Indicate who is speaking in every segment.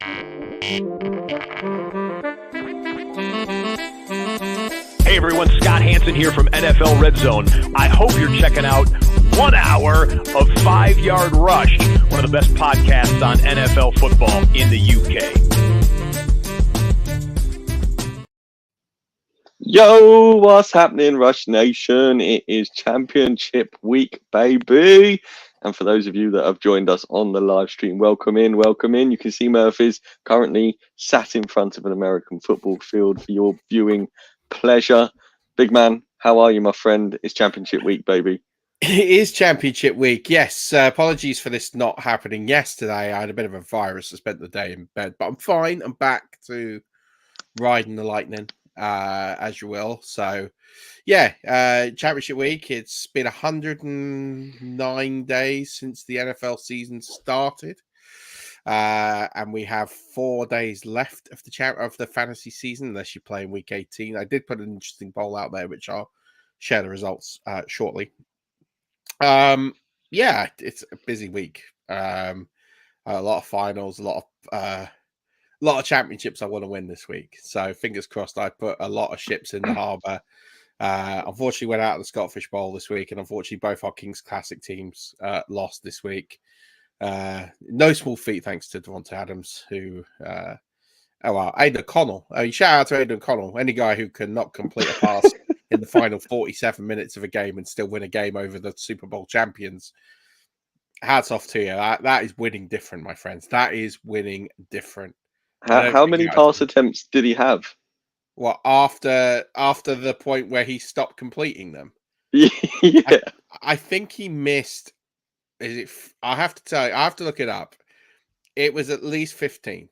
Speaker 1: Hey everyone, Scott Hansen here from NFL Red Zone. I hope you're checking out 1 hour of 5-Yard Rush, one of the best podcasts on NFL football in the UK.
Speaker 2: Yo, what's happening, Rush Nation? It is Championship Week, baby. And for those of you that have joined us on the live stream, welcome in, welcome in. You can see Murf is currently sat in front of an American football field for your viewing pleasure. Big man, how are you, my friend? It's Championship Week, baby.
Speaker 3: It is Championship Week, yes. Apologies for this not happening yesterday. I had a bit of a virus. I spent the day in bed, but I'm fine. I'm back to riding the lightning, as you will. So, yeah, Championship Week. It's been 109 days since the NFL season started. And we have 4 days left of the fantasy season, unless you play in week 18. I did put an interesting poll out there, which I'll share the results shortly. Yeah, it's a busy week. A lot of finals, a lot of championships I want to win this week. So fingers crossed. I put a lot of ships in the harbour. Unfortunately, went out of the Scottish Bowl this week, and unfortunately, both our Kings Classic teams lost this week. No small feat, thanks to Devonta Adams, who Aidan O'Connell. Shout out to Aidan O'Connell, any guy who can not complete a pass in the final 47 minutes of a game and still win a game over the Super Bowl champions. Hats off to you. That is winning different, my friends. That is winning different.
Speaker 2: How many pass attempts did he have?
Speaker 3: Well, after the point where he stopped completing them.
Speaker 2: Yeah.
Speaker 3: I think he missed. I have to tell you, I have to look it up. It was at least 15.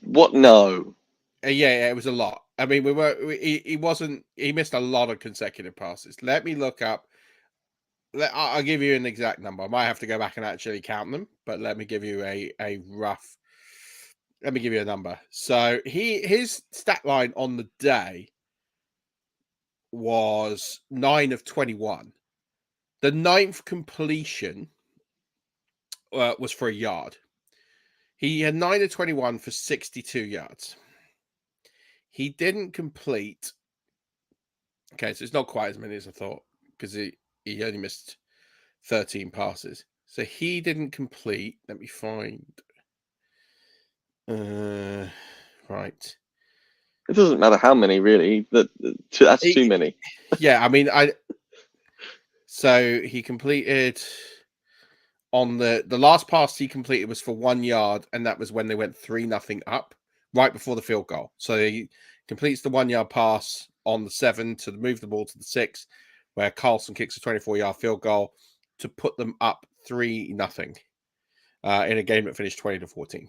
Speaker 2: No.
Speaker 3: Yeah, it was a lot. I mean, he missed a lot of consecutive passes. Let me look up. I'll give you an exact number. I might have to go back and actually count them, but let me give you a rough. Let me give you a number. So his stat line on the day was 9 of 21. The 9th completion was for a yard. He had 9 of 21 for 62 yards. He didn't complete. Okay, so it's not quite as many as I thought, because he only missed 13 passes. So he didn't complete. Let me find. Right.
Speaker 2: It doesn't matter how many, really. That's too many.
Speaker 3: Yeah, I mean, So he completed on the last pass he completed was for 1 yard, and that was when they went 3-0 up right before the field goal. So he completes the 1 yard pass on the 7 to move the ball to the 6, where Carlson kicks a 24-yard field goal to put them up 3-0 in a game that finished 20-14.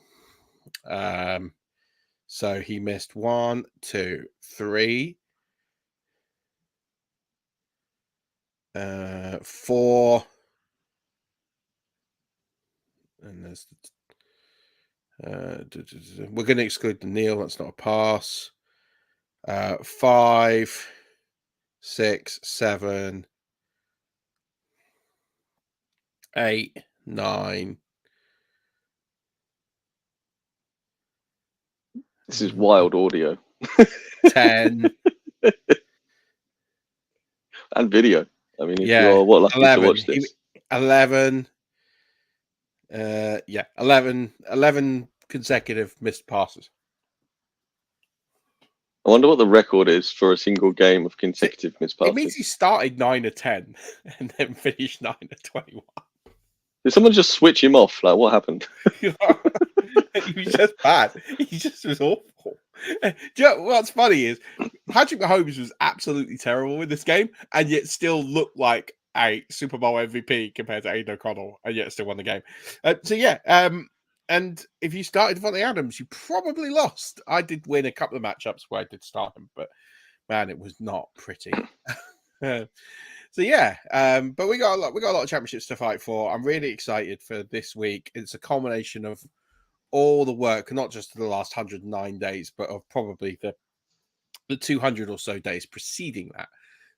Speaker 3: So he missed 1, 2, 3. 4, and there's we're going to exclude the kneel. That's not a pass. 5, 6, 7, 8, 9.
Speaker 2: This is wild audio.
Speaker 3: 10
Speaker 2: and video. I mean, if
Speaker 3: yeah,
Speaker 2: you're lucky
Speaker 3: 11.
Speaker 2: to watch this.
Speaker 3: 11. 11 consecutive missed passes.
Speaker 2: I wonder what the record is for a single game of consecutive missed passes.
Speaker 3: It means he started 9 of 10 and then finished 9 of 21.
Speaker 2: Did someone just switch him off? Like, what happened?
Speaker 3: He was just bad. He just was awful. Do you know what's funny is Patrick Mahomes was absolutely terrible in this game, and yet still looked like a Super Bowl MVP compared to Aidan O'Connell, and yet still won the game. And if you started Devonta Adams, you probably lost. I did win a couple of matchups where I did start him, but man, it was not pretty. So yeah, but we got a lot of championships to fight for. I'm really excited for this week. It's a culmination of all the work, not just the last 109 days, but of probably the 200 or so days preceding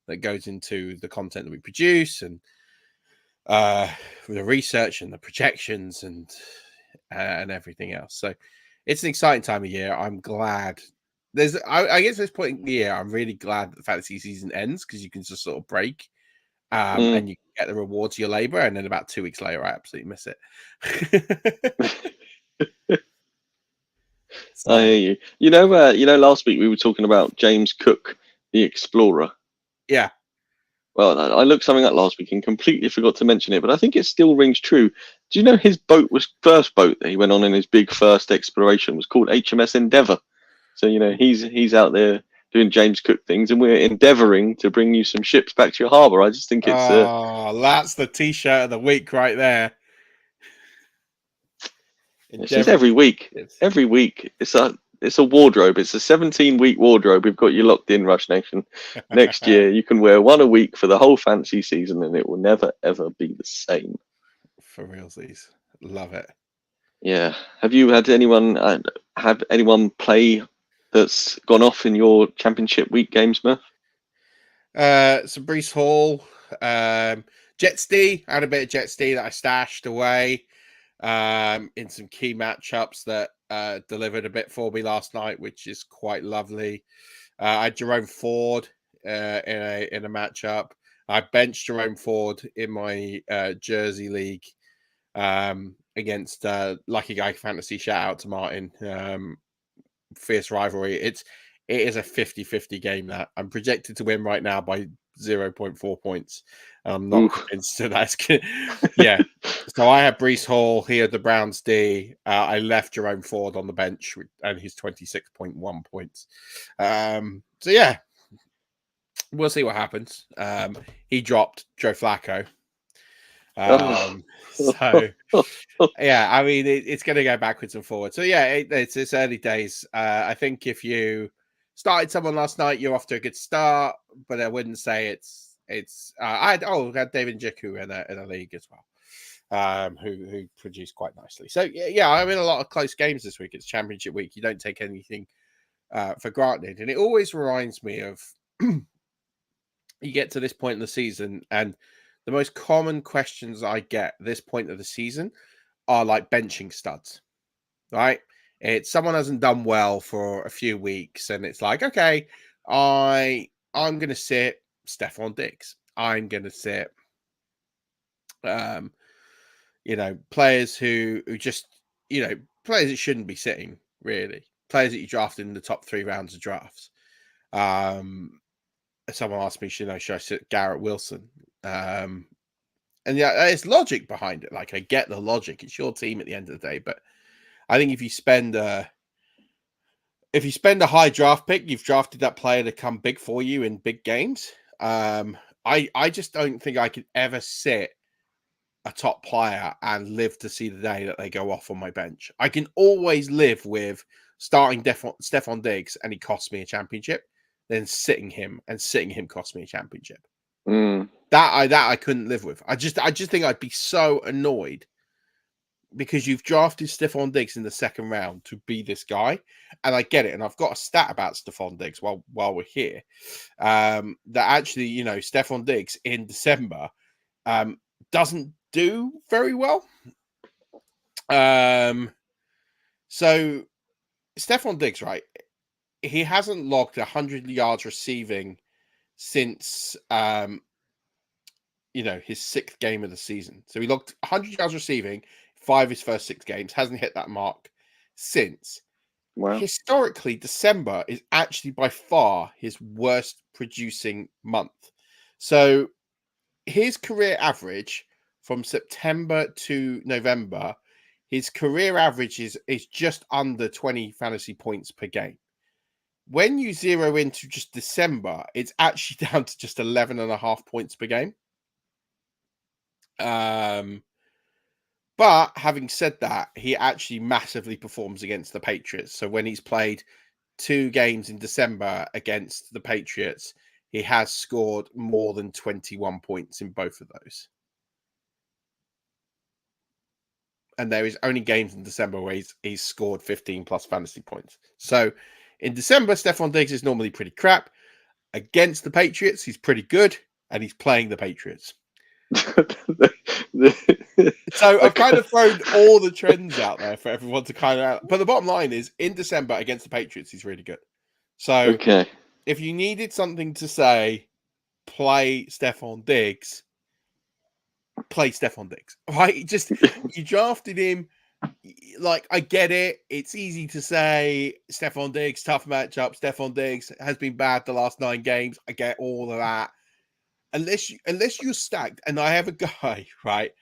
Speaker 3: that goes into the content that we produce and the research and the projections and and everything else. So it's an exciting time of year. I'm glad. I guess at this point in the year, I'm really glad that the fantasy season ends because you can just sort of break and you get the rewards of your labor. And then about 2 weeks later, I absolutely miss it.
Speaker 2: I hear you. You know, last week we were talking about James Cook, the explorer.
Speaker 3: Yeah.
Speaker 2: Well, I looked something up last week and completely forgot to mention it, but I think it still rings true. Do you know his first boat that he went on in his big first exploration was called HMS Endeavour? So he's out there doing James Cook things, and we're endeavouring to bring you some ships back to your harbour. I just think it's
Speaker 3: that's the T-shirt of the week right there.
Speaker 2: It's just every week. Every week, it's a wardrobe. It's a 17-week wardrobe. We've got you locked in, Rush Nation. Next year, you can wear one a week for the whole fantasy season, and it will never ever be the same.
Speaker 3: For realsies, love it.
Speaker 2: Yeah. Have you had anyone play that's gone off in your championship week games, Murph?
Speaker 3: So Brees Hall, Jetsty. I had a bit of Jetsty that I stashed away in some key matchups that delivered a bit for me last night, which is quite lovely. I had Jerome Ford in a matchup. I benched Jerome Ford in my Jersey league against Lucky Guy Fantasy. Shout out to Martin. Fierce rivalry. It is a 50-50 game that I'm projected to win right now by 0.4 points. I'm not convinced that that's good. Yeah. So I had Brees Hall. He had the Browns D. I left Jerome Ford on the bench and his 26.1 points. So yeah, we'll see what happens. He dropped Joe Flacco. So yeah, I mean it's going to go backwards and forwards. So yeah, it's early days. I think if you started someone last night, you're off to a good start, but I wouldn't say it's. I had David Njoku in a league as well, who produced quite nicely. So yeah, I'm in a lot of close games this week. It's championship week. You don't take anything for granted, and it always reminds me of you get to this point in the season, and the most common questions I get at this point of the season are like benching studs, right? It's someone hasn't done well for a few weeks, and it's like, okay, I'm going to sit Stephon Diggs. I'm going to sit, players who just, players that shouldn't be sitting, really. Players that you drafted in the top 3 rounds of drafts. Someone asked me, should I sit Garrett Wilson? And yeah, there's logic behind it. Like, I get the logic. It's your team at the end of the day. But I think if you spend a high draft pick, you've drafted that player to come big for you in big games. I just don't think I could ever sit a top player and live to see the day that they go off on my bench. I can always live with starting Stephon Diggs and he costs me a championship, then sitting him cost me a championship. That I couldn't live with. I just think I'd be so annoyed because you've drafted Stephon Diggs in the second round to be this guy, and I get it. And I've got a stat about Stephon Diggs while we're here, that actually, Stephon Diggs in December doesn't do very well. So Stephon Diggs, right? He hasn't logged 100 yards receiving since his 6th game of the season. So he logged 100 yards receiving 5 of his first 6 games, hasn't hit that mark since. Wow. Historically, December is actually by far his worst producing month. So his career average from September to November, his career average is just under 20 fantasy points per game. When you zero into just December, it's actually down to just 11.5 points per game. But having said that, he actually massively performs against the Patriots. So when he's played 2 games in December against the Patriots, he has scored more than 21 points in both of those. And there is only games in December where he's scored 15 plus fantasy points. So in December, Stephon Diggs is normally pretty crap. Against the Patriots, he's pretty good, and he's playing the Patriots. So I've kind of thrown all the trends out there for everyone to kind of. But the bottom line is, in December against the Patriots, he's really good. So
Speaker 2: Okay.
Speaker 3: if you needed something to say, play Stephon Diggs, play Stephon Diggs, right? Just you drafted him. Like, I get it. It's easy to say Stephon Diggs, tough matchup. Stephon Diggs has been bad the last 9 games. I get all of that. Unless you're stacked, and I have a guy, right?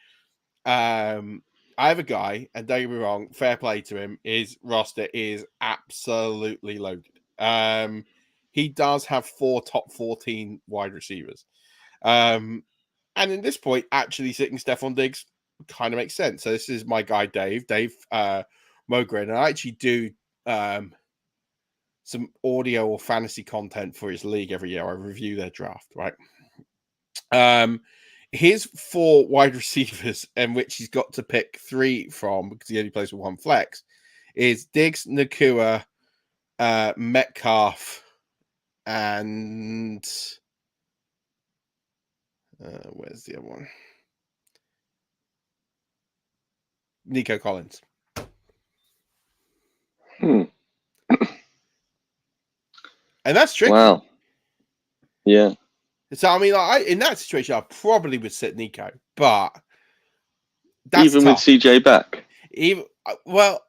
Speaker 3: I have a guy, and don't get me wrong, fair play to him. His roster is absolutely loaded. He does have 4 top 14 wide receivers. And in this point, actually sitting Stephon Diggs kind of makes sense. So this is my guy, Dave Mogren. And I actually do some audio or fantasy content for his league every year. I review their draft, right? His 4 wide receivers, in which he's got to pick 3 from because he only plays with 1 flex, is Diggs, Nakua, Metcalf, and where's the other one? Nico Collins. And that's tricky.
Speaker 2: Wow. Yeah.
Speaker 3: So, I mean, in that situation, I probably would sit Nico, but that's
Speaker 2: even
Speaker 3: tough.
Speaker 2: with CJ back.
Speaker 3: Well,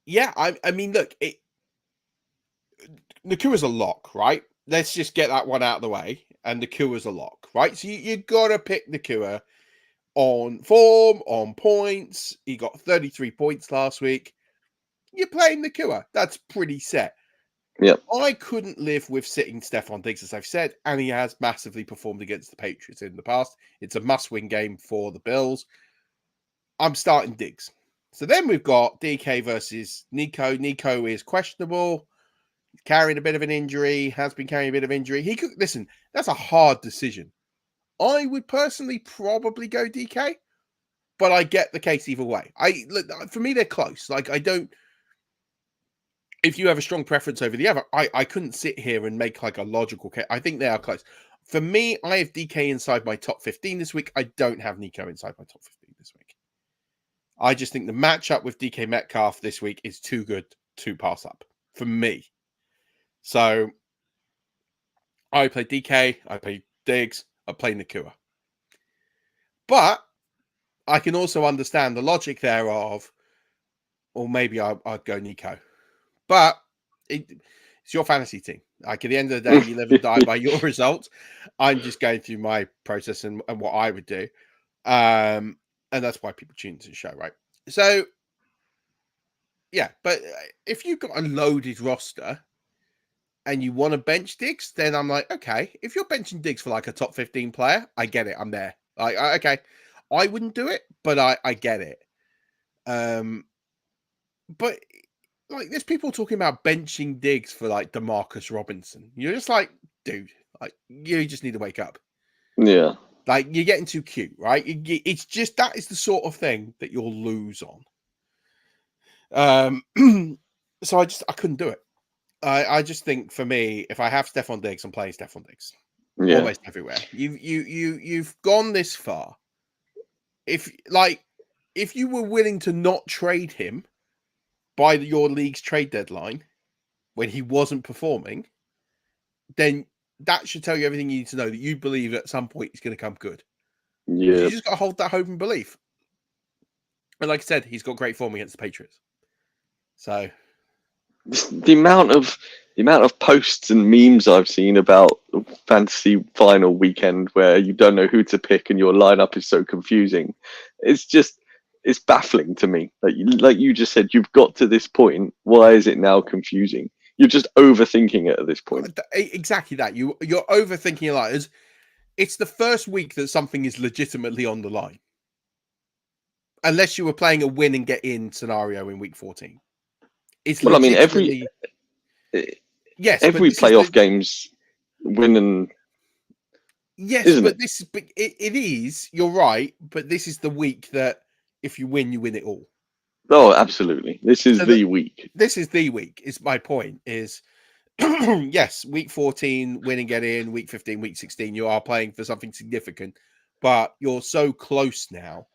Speaker 3: yeah. I mean, look, Nakua's a lock, right? Let's just get that one out of the way. And Nakua's a lock, right? So you got to pick Nakua on form, on points. He got 33 points last week. You're playing Nakua. That's pretty set.
Speaker 2: Yep.
Speaker 3: I couldn't live with sitting Stephon Diggs, as I've said, and he has massively performed against the Patriots in the past. It's a must-win game for the Bills. I'm starting Diggs. So then we've got DK versus Nico. Nico is questionable, carrying a bit of an injury, has been carrying a bit of injury. He could listen. That's a hard decision. I would personally probably go DK, but I get the case either way. For me, they're close. Like, I don't. If you have a strong preference over the other, I couldn't sit here and make like a logical case. I think they are close. For me, I have DK inside my top 15 this week. I don't have Nico inside my top 15 this week. I just think the matchup with DK Metcalf this week is too good to pass up for me. So I play DK, I play Diggs, I play Nakua. But I can also understand the logic there of, or maybe I'd go Nico. But it's your fantasy team. Like, at the end of the day, you live and die by your results. I'm just going through my process and what I would do. And that's why people tune into the show, right? So, yeah. But if you've got a loaded roster and you want to bench Diggs, then I'm like, okay. If you're benching Diggs for like a top 15 player, I get it. I'm there. Like, okay. I wouldn't do it, but I get it. But like, there's people talking about benching Diggs for like DeMarcus Robinson. You're just like, dude, like, you just need to wake up.
Speaker 2: Yeah.
Speaker 3: Like, you're getting too cute, right? It's just, that is the sort of thing that you'll lose on. So I couldn't do it. I just think, for me, if I have Stephon Diggs, I'm playing Stephon Diggs.
Speaker 2: Yeah.
Speaker 3: Almost everywhere. You've gone this far. If you were willing to not trade him by your league's trade deadline when he wasn't performing, then that should tell you everything you need to know, that you believe at some point he's going to come good.
Speaker 2: Yeah.
Speaker 3: You just got to hold that hope and belief. And like I said, he's got great form against the Patriots. So
Speaker 2: the amount of posts and memes I've seen about fantasy final weekend where you don't know who to pick and your lineup is so confusing. It's baffling to me. Like you just said, you've got to this point. Why is it now confusing? You're just overthinking it at this point.
Speaker 3: Exactly that. You're overthinking it. Like, it's the first week that something is legitimately on the line. Unless you were playing a win and get in scenario in week 14. It's
Speaker 2: well, I mean,
Speaker 3: every
Speaker 2: playoff game's winning.
Speaker 3: Yes,
Speaker 2: isn't
Speaker 3: but
Speaker 2: it?
Speaker 3: It is. You're right, but this is the week that if you win it all.
Speaker 2: Oh, absolutely. This is the week.
Speaker 3: This is the week. Is my point. Is yes, week 14, win and get in. Week 15, week 16, you are playing for something significant. but you're so close now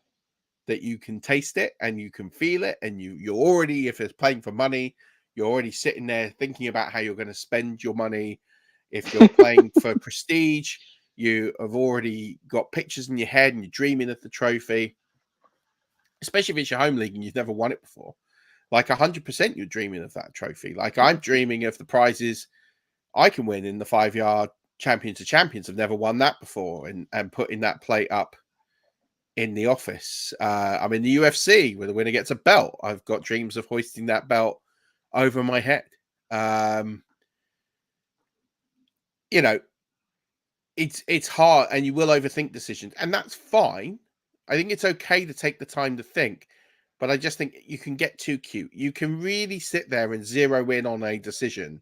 Speaker 3: that you can taste it and you can feel it, and you're already, if it's playing for money, you're already sitting there thinking about how you're going to spend your money. If you're playing for prestige, you have already got pictures in your head and you're dreaming of the trophy, especially if it's your home league and you've never won it before. Like 100% you're dreaming of that trophy. Like I'm dreaming of the prizes I can win in the 5-yard Champions of Champions. I've never won that before, and putting that plate up in the office. I'm in the UFC where the winner gets a belt. I've got dreams of hoisting that belt over my head. You know, it's hard, and you will overthink decisions, and that's fine. I think it's okay to take the time to think, but I just think you can get too cute. You can really sit there and zero in on a decision,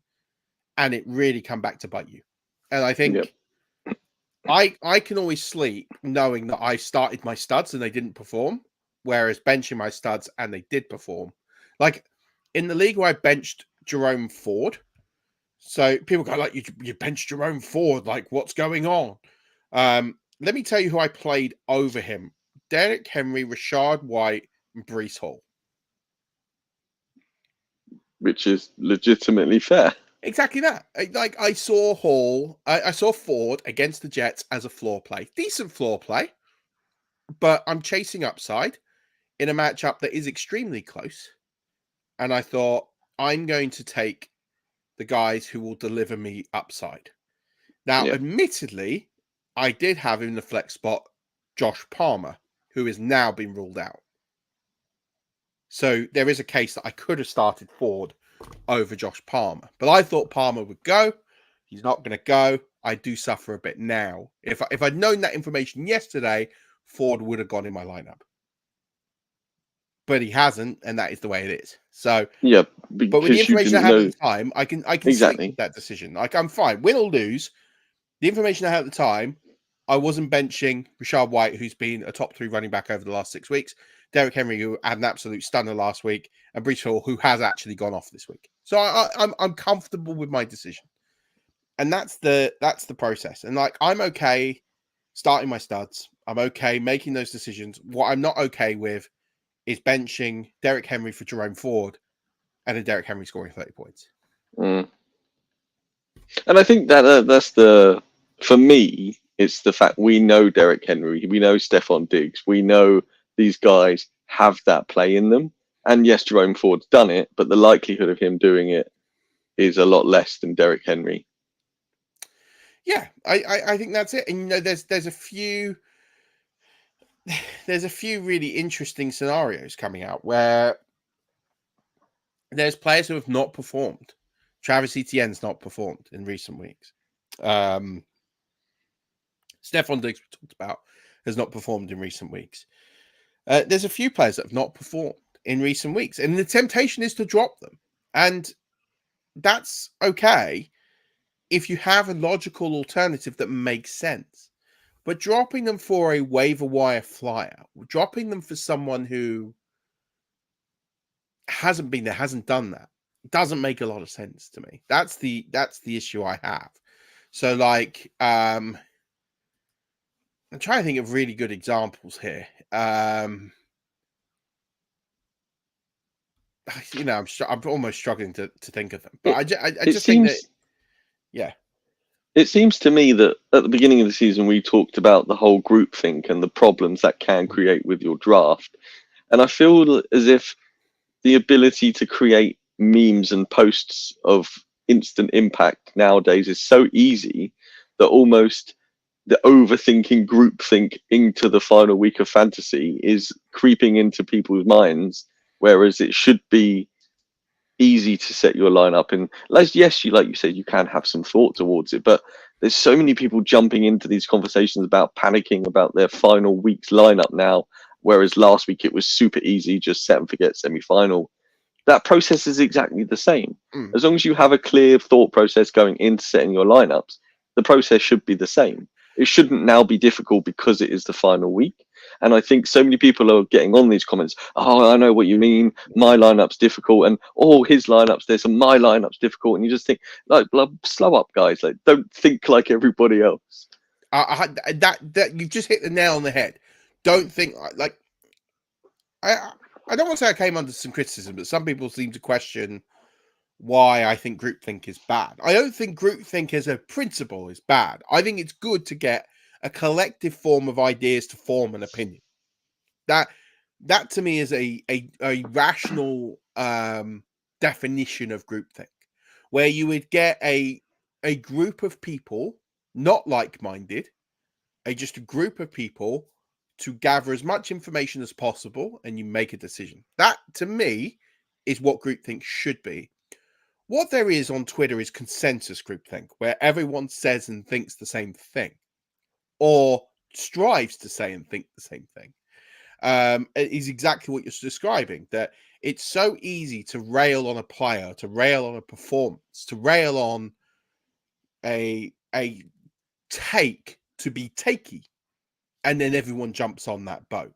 Speaker 3: and it really come back to bite you. And I think I can always sleep knowing that I started my studs and they didn't perform, whereas benching my studs and they did perform. Like in the league where I benched Jerome Ford, so people go like, you benched Jerome Ford, like what's going on? Let me tell you who I played over him: Derrick Henry, Rashad White, and Breece Hall.
Speaker 2: Which is legitimately fair.
Speaker 3: Exactly that. Like I saw Ford against the Jets as a floor play. Decent floor play, but I'm chasing upside in a matchup that is extremely close. And I thought, I'm going to take the guys who will deliver me upside. Now, admittedly, I did have in the flex spot Josh Palmer, who has now been ruled out. So there is a case that I could have started Ford over Josh Palmer, but I thought Palmer would go. He's not going to go. I do suffer a bit now. If I'd known that information yesterday, Ford would have gone in my lineup, but he hasn't, and that is the way it is. So
Speaker 2: but
Speaker 3: with the information I had at the time, I can sleep with that decision. Like I'm fine, win or lose. The information I had at the time, I wasn't benching Rashad White, who's been a top 3 running back over the last 6 weeks, Derrick Henry, who had an absolute stunner last week, and Breece Hall, who has actually gone off this week. So I'm comfortable with my decision, and that's the process. And like I'm okay starting my studs. I'm okay making those decisions. What I'm not okay with is benching Derrick Henry for Jerome Ford, and then Derrick Henry scoring 30 points.
Speaker 2: And I think that's for me, it's the fact we know Derrick Henry, we know Stephon Diggs, we know these guys have that play in them. And yes, Jerome Ford's done it, but the likelihood of him doing it is a lot less than Derrick Henry.
Speaker 3: Yeah, I think that's it. And you know, there's a few really interesting scenarios coming out where there's players who have not performed. Travis Etienne's not performed in recent weeks. Stephon Diggs, we talked about, has not performed in recent weeks. There's a few players that have not performed in recent weeks, and the temptation is to drop them. And that's okay if you have a logical alternative that makes sense. But dropping them for a waiver wire flyer, dropping them for someone who hasn't been there, hasn't done that, doesn't make a lot of sense to me. That's the issue I have. So like, I'm trying to think of really good examples here. You know, I'm almost struggling to think of them, but I just think that, yeah.
Speaker 2: It seems to me that at the beginning of the season, we talked about the whole groupthink and the problems that can create with your draft. And I feel as if the ability to create memes and posts of instant impact nowadays is so easy that almost the overthinking groupthink into the final week of fantasy is creeping into people's minds, whereas it should be easy to set your lineup. And yes, like you said, you can have some thought towards it, but there's so many people jumping into these conversations about panicking about their final week's lineup now, whereas last week it was super easy, just set and forget semi-final. That process is exactly the same. As long as you have a clear thought process going into setting your lineups, the process should be the same. It shouldn't now be difficult because it is the final week. And I think so many people are getting on these comments. Oh, I know what you mean. My lineup's difficult, and his lineup's this, and my lineup's difficult. And you just think, like, slow up, guys. Like, don't think like everybody else.
Speaker 3: That you've just hit the nail on the head. Don't think like I don't want to say I came under some criticism, but some people seem to question why I think groupthink is bad. I don't think groupthink as a principle is bad. I think it's good to get a collective form of ideas to form an opinion. That to me is a rational definition of groupthink, where you would get a group of people not like-minded, just a group of people to gather as much information as possible, and you make a decision. That to me is what groupthink should be. What there is on Twitter is consensus groupthink, where everyone says and thinks the same thing, or strives to say and think the same thing. Is exactly what you're describing, that it's so easy to rail on a player, to rail on a performance, to rail on a take to be takey, and then everyone jumps on that boat.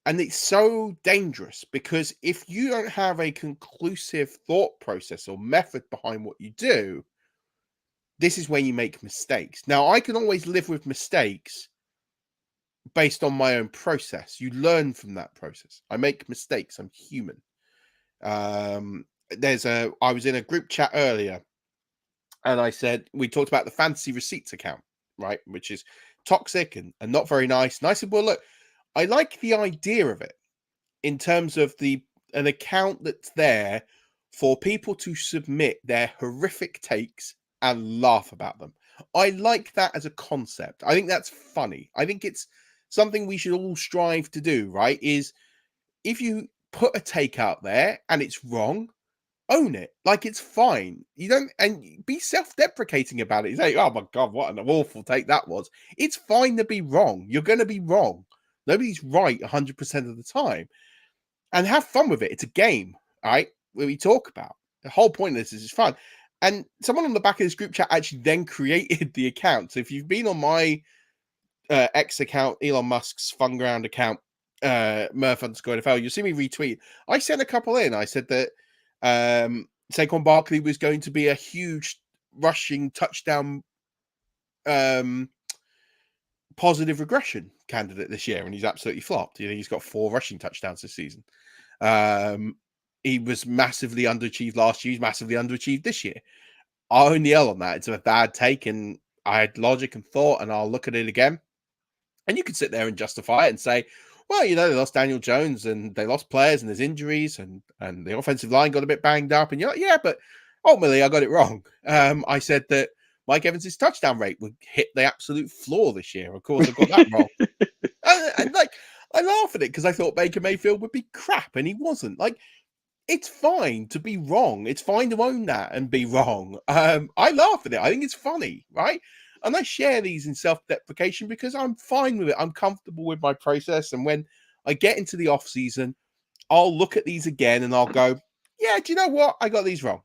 Speaker 3: And it's so dangerous, because if you don't have a conclusive thought process or method behind what you do, this is when you make mistakes. Now, I can always live with mistakes based on my own process. You learn from that process. I make mistakes. I'm human. I was in a group chat earlier, and I said, we talked about the fantasy receipts account, right? Which is toxic and not very nice. And I said, well, look, I like the idea of it in terms of an account that's there for people to submit their horrific takes and laugh about them. I like that as a concept. I think that's funny. I think it's something we should all strive to do, right? Is if you put a take out there and it's wrong, own it. Like, it's fine. You don't, and be self-deprecating about it. You say, oh my God, what an awful take that was. It's fine to be wrong. You're going to be wrong. Nobody's right 100% of the time. And have fun with it. It's a game, right? Where we talk about. The whole point of this is it's fun. And someone on the back of this group chat actually then created the account. So if you've been on my X account, Elon Musk's fun ground account, Murf and Stocks NFL, you'll see me retweet. I sent a couple in. I said that Saquon Barkley was going to be a huge rushing touchdown positive regression candidate this year, and he's absolutely flopped. You know, he's got 4 rushing touchdowns this season. He was massively underachieved last year. He's massively underachieved this year. I only L on that. It's a bad take, and I had logic and thought, and I'll look at it again. And you could sit there and justify it and say, well, you know, they lost Daniel Jones and they lost players and there's injuries and the offensive line got a bit banged up. And you're like, yeah, but ultimately I got it wrong. I said that Mike Evans' touchdown rate would hit the absolute floor this year. Of course, I got that wrong. and like, I laugh at it because I thought Baker Mayfield would be crap, and he wasn't. Like, it's fine to be wrong. It's fine to own that and be wrong. I laugh at it. I think it's funny, right? And I share these in self-deprecation because I'm fine with it. I'm comfortable with my process. And when I get into the off season, I'll look at these again and I'll go, yeah, do you know what? I got these wrong.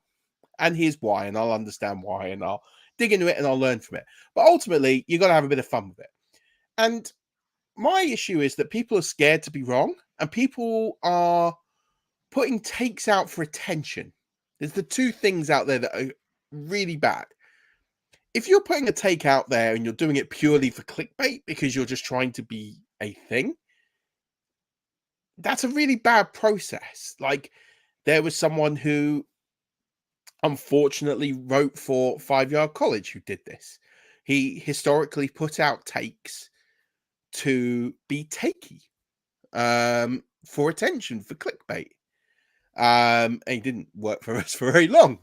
Speaker 3: And here's why. And I'll understand why. And I'll dig into it and I'll learn from it. But ultimately, you got to have a bit of fun with it. And my issue is that people are scared to be wrong, and people are putting takes out for attention. There's the two things out there that are really bad. If you're putting a take out there and you're doing it purely for clickbait because you're just trying to be a thing, that's a really bad process. Like, there was someone who unfortunately wrote for 5 Yard College who did this. He historically put out takes to be takey, for attention, for clickbait. And he didn't work for us for very long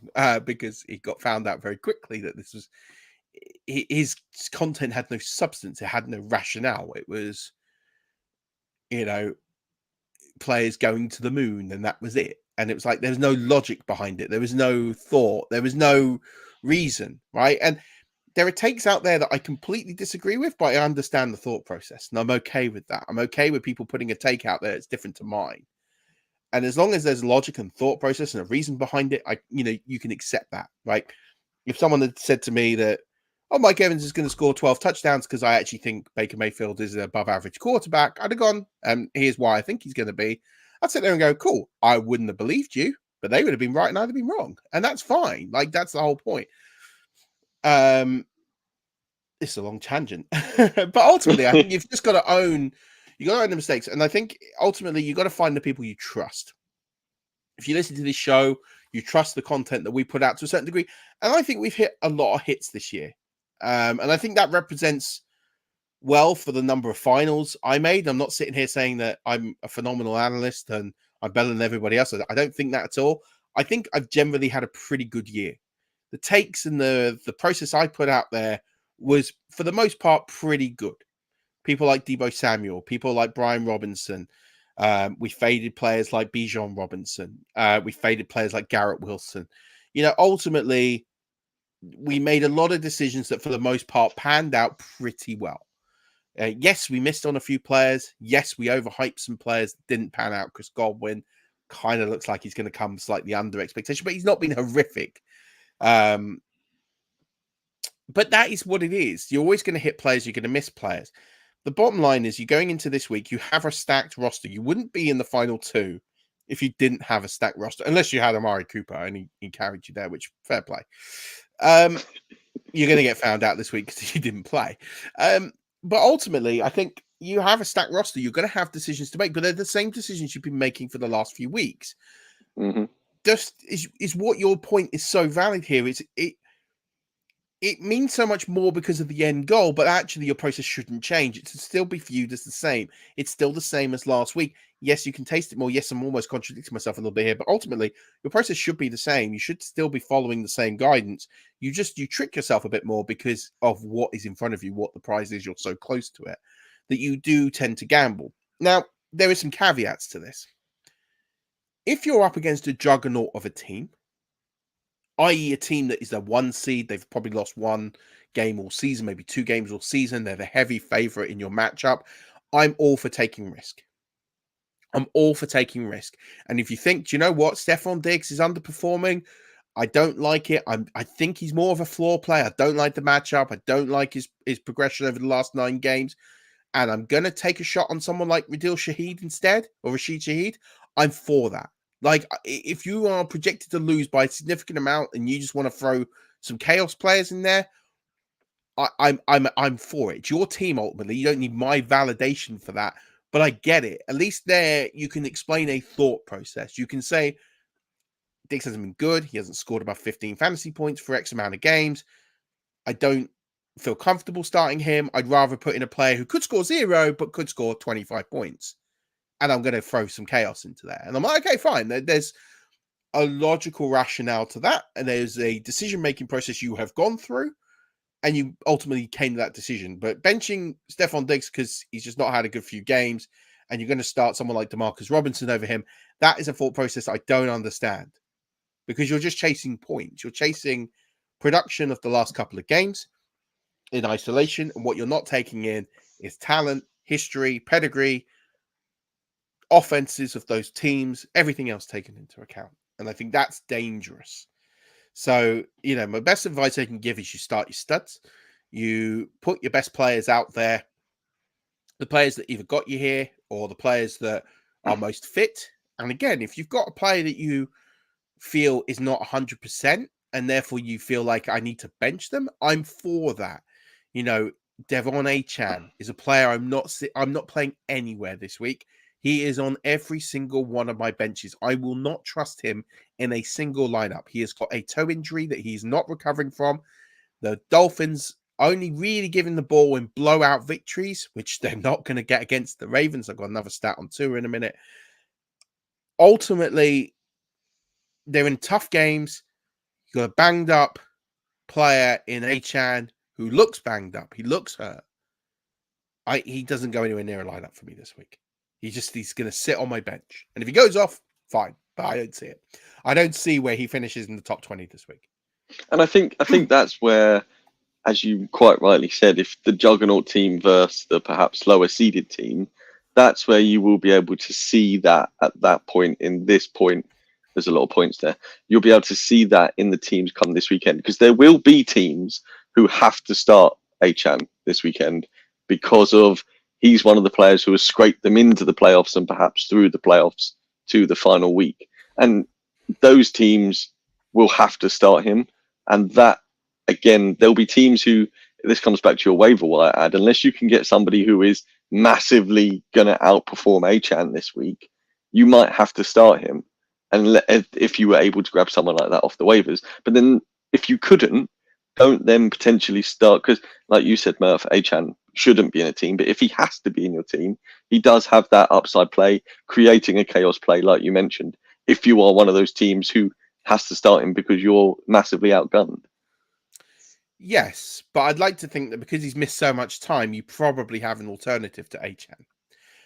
Speaker 3: because he got found out very quickly that this was, his content had no substance. It had no rationale. It was, you know, players going to the moon and that was it. And it was like, there was no logic behind it. There was no thought. There was no reason, right? And there are takes out there that I completely disagree with, but I understand the thought process. And I'm okay with that. I'm okay with people putting a take out there that's different to mine. And as long as there's logic and thought process and a reason behind it, you can accept that, right? If someone had said to me that, oh, Mike Evans is going to score 12 touchdowns because I actually think Baker Mayfield is an above average quarterback, I'd have gone, here's why I think he's going to be. I'd sit there and go, cool, I wouldn't have believed you, but they would have been right and I'd have been wrong. And that's fine. Like, that's the whole point. it's a long tangent, but ultimately, I think you've just got to own. You got to own the mistakes, and I think ultimately you got to find the people you trust. If you listen to this show, you trust the content that we put out to a certain degree, and I think we've hit a lot of hits this year, and I think that represents well for the number of finals I made. I'm not sitting here saying that I'm a phenomenal analyst and I'm better than everybody else. I don't think that at all. I think I've generally had a pretty good year. The takes and the process I put out there was, for the most part, pretty good. People like Deebo Samuel, people like Brian Robinson. We faded players like Bijan Robinson. We faded players like Garrett Wilson. Ultimately, we made a lot of decisions that, for the most part, panned out pretty well. Yes, we missed on a few players. Yes, we overhyped some players that didn't pan out. Chris Godwin kind of looks like he's going to come slightly under expectation, but he's not been horrific. But that is what it is. You're always going to hit players. You're going to miss players. The bottom line is, you're going into this week, you have a stacked roster. You wouldn't be in the final two if you didn't have a stacked roster, unless you had Amari Cooper and he carried you there, which, fair play. You're going to get found out this week because he didn't play. But ultimately, I think you have a stacked roster. You're going to have decisions to make, but they're the same decisions you've been making for the last few weeks.
Speaker 2: Mm-hmm.
Speaker 3: Just is what your point is so valid here. It means so much more because of the end goal, but actually your process shouldn't change. It should still be viewed as the same. It's still the same as last week. Yes, you can taste it more. Yes, I'm almost contradicting myself a little bit here, but ultimately your process should be the same. You should still be following the same guidance. You trick yourself a bit more because of what is in front of you, what the prize is. You're so close to it that you do tend to gamble. Now, there are some caveats to this. If you're up against a juggernaut of a team, i.e. a team that is a 1 seed, they've probably lost one game all season, maybe 2 games all season, they're the heavy favorite in your matchup, I'm all for taking risk. I'm all for taking risk. And if you think, do you know what, Stephon Diggs is underperforming, I don't like it. I think he's more of a floor player. I don't like the matchup. I don't like his progression over the last 9 games. And I'm going to take a shot on someone like Rashid Shaheed instead, or Rashid Shaheed. I'm for that. Like, if you are projected to lose by a significant amount and you just want to throw some chaos players in there, I'm for it. It's your team ultimately. You don't need my validation for that, but I get it. At least there you can explain a thought process. You can say Diggs hasn't been good. He hasn't scored above 15 fantasy points for X amount of games. I don't feel comfortable starting him. I'd rather put in a player who could score 0 but could score 25 points. And I'm going to throw some chaos into there. And I'm like, okay, fine. There's a logical rationale to that. And there's a decision-making process you have gone through. And you ultimately came to that decision. But benching Stephon Diggs because he's just not had a good few games, and you're going to start someone like DeMarcus Robinson over him, that is a thought process I don't understand. Because you're just chasing points. You're chasing production of the last couple of games in isolation. And what you're not taking in is talent, history, pedigree, offenses of those teams, everything else taken into account. And I think that's dangerous. So, my best advice I can give is you start your studs. You put your best players out there, the players that either got you here or the players that are most fit. And again, if you've got a player that you feel is not 100% and therefore you feel like I need to bench them, I'm for that. Devon Achane is a player I'm not playing anywhere this week. He is on every single one of my benches. I will not trust him in a single lineup. He has got a toe injury that he's not recovering from. The Dolphins only really giving the ball in blowout victories, which they're not going to get against the Ravens. I've got another stat on Tua in a minute. Ultimately, they're in tough games. You've got a banged up player in Achane who looks banged up. He looks hurt. He doesn't go anywhere near a lineup for me this week. He's going to sit on my bench. And if he goes off, fine. But I don't see it. I don't see where he finishes in the top 20 this week.
Speaker 2: And I think that's where, as you quite rightly said, if the juggernaut team versus the perhaps lower seeded team, that's where you will be able to see that at that point. In this point, there's a lot of points there. You'll be able to see that in the teams come this weekend, because there will be teams who have to start Achane this weekend because of he's one of the players who has scraped them into the playoffs and perhaps through the playoffs to the final week. And those teams will have to start him. And that, again, there'll be teams who this comes back to your waiver wire ad. Unless you can get somebody who is massively going to outperform Achane this week, you might have to start him. And if you were able to grab someone like that off the waivers, but then if you couldn't, don't then potentially start, because like you said, Murph, Achane shouldn't be in a team, but if he has to be in your team, he does have that upside play, creating a chaos play, like you mentioned, if you are one of those teams who has to start him because you're massively outgunned.
Speaker 3: Yes, but I'd like to think that because he's missed so much time, you probably have an alternative to Achane.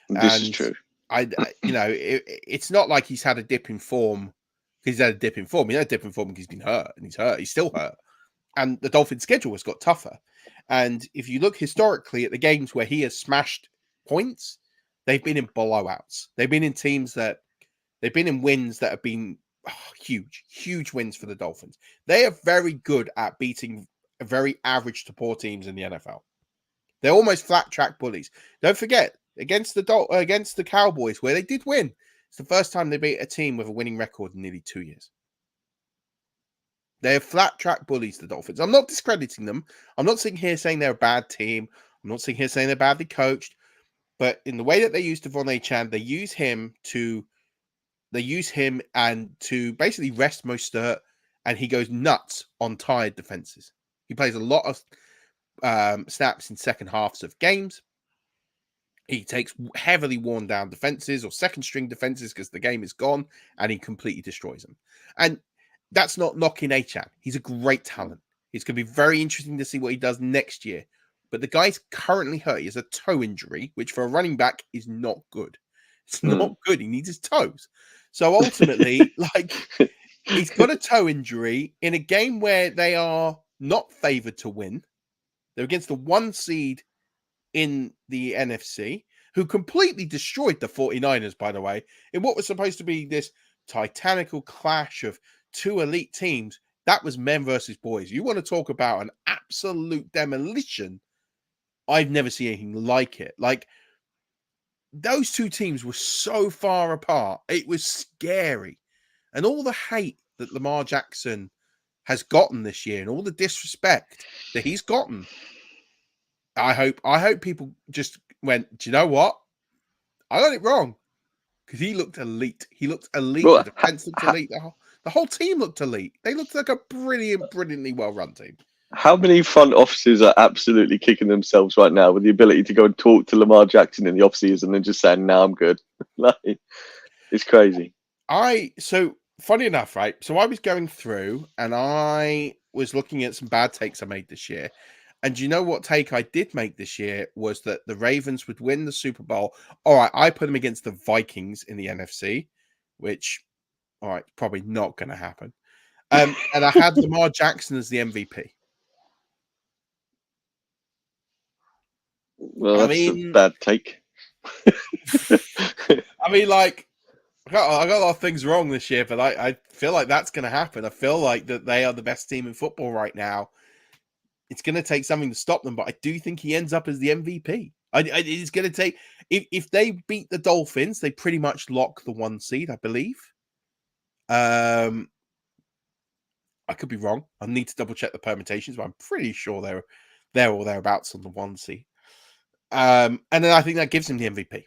Speaker 2: This is true.
Speaker 3: It's not like he's had a dip in form. He's had a dip in form. He had a dip in form because he's been hurt, and he's hurt. He's still hurt. And the Dolphins' schedule has got tougher. And if you look historically at the games where he has smashed points, they've been in blowouts. They've been in wins that have been huge wins for the Dolphins. They are very good at beating very average to poor teams in the NFL. They're almost flat track bullies. Don't forget, against the Cowboys, where they did win, it's the first time they beat a team with a winning record in nearly 2 years. They're flat track bullies, the Dolphins. I'm not discrediting them. I'm not sitting here saying they're a bad team. I'm not sitting here saying they're badly coached. But in the way that they use Devon Achane, they use him and to basically rest Mostert, and he goes nuts on tired defenses. He plays a lot of snaps in second halves of games. He takes heavily worn down defenses or second string defenses because the game is gone, and he completely destroys them. And that's not knocking Achane. He's a great talent. It's going to be very interesting to see what he does next year. But the guy's currently hurt. He has a toe injury, which for a running back is not good. It's not good. He needs his toes. So ultimately, he's got a toe injury in a game where they are not favored to win. They're against the 1 seed in the NFC, who completely destroyed the 49ers, by the way, in what was supposed to be this titanical clash of 2 elite teams. That was men versus boys. You want to talk about an absolute demolition? I've never seen anything like it. Those 2 teams were so far apart. It was scary. And all the hate that Lamar Jackson has gotten this year and all the disrespect that he's gotten, I hope people just went, do you know what? I got it wrong. Because he looked elite. He looked elite.
Speaker 2: Well,
Speaker 3: the defense looked elite. The whole team looked elite. They looked like a brilliantly well-run team.
Speaker 2: How many front offices are absolutely kicking themselves right now with the ability to go and talk to Lamar Jackson in the offseason and just saying, "No, I'm good." It's crazy.
Speaker 3: So funny enough, right? So I was going through and I was looking at some bad takes I made this year. And you know what take I did make this year was that the Ravens would win the Super Bowl. All right, I put them against the Vikings in the NFC, which, all right, probably not going to happen. And I had Lamar Jackson as the MVP.
Speaker 2: Well, that's a bad take.
Speaker 3: I mean, I got a lot of things wrong this year, but I feel like that's going to happen. I feel like that they are the best team in football right now. It's going to take something to stop them, but I do think he ends up as the MVP. It's going to take, if they beat the Dolphins, they pretty much lock the 1 seed, I believe. I could be wrong. I need to double check the permutations, but I'm pretty sure they're or thereabouts on the 1 seed. And then I think that gives him the MVP.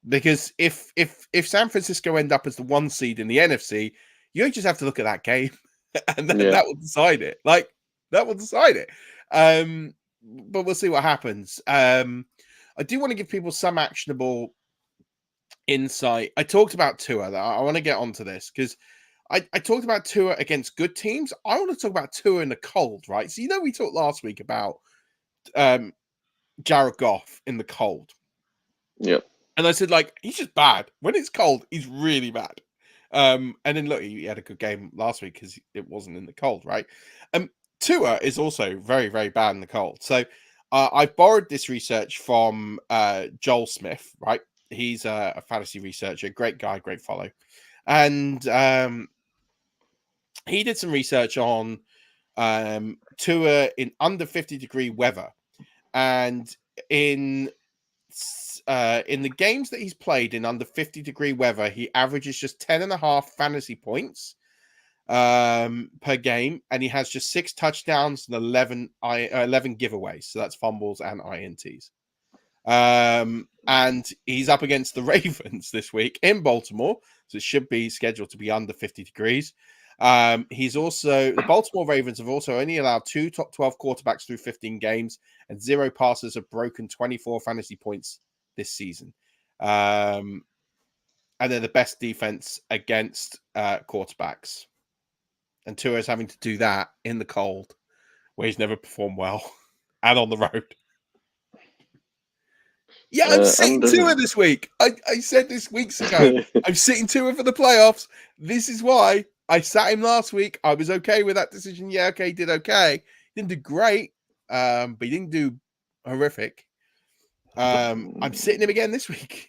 Speaker 3: Because if San Francisco end up as the 1 seed in the NFC, you just have to look at that game, and that will decide it. That will decide it. But we'll see what happens. I do want to give people some actionable insight. I talked about Tua. I want to get onto this because I talked about Tua against good teams. I want to talk about Tua in the cold, right? So we talked last week about Jared Goff in the cold.
Speaker 2: Yep.
Speaker 3: And I said, he's just bad. When it's cold, he's really bad. And then look, he had a good game last week because it wasn't in the cold, right? Tua is also very, very bad in the cold. So I borrowed this research from Joel Smith, right? He's a fantasy researcher, great guy, great follow. And he did some research on Tua in under 50-degree weather. And in the games that he's played in under 50-degree weather, he averages just 10.5 fantasy points. per game, and he has just 6 touchdowns and 11 giveaways. So that's fumbles and INTs. And he's up against the Ravens this week in Baltimore, so it should be scheduled to be under 50 degrees. The Baltimore Ravens have also only allowed 2 top 12 quarterbacks through 15 games, and 0 passers have broken 24 fantasy points this season. And they're the best defense against quarterbacks. And Tua is having to do that in the cold, where he's never performed well, and on the road. Yeah, I'm sitting Tua this week. I said this weeks ago. I'm sitting Tua for the playoffs. This is why I sat him last week. I was okay with that decision. Yeah, okay, he did okay. He didn't do great, but he didn't do horrific. I'm sitting him again this week.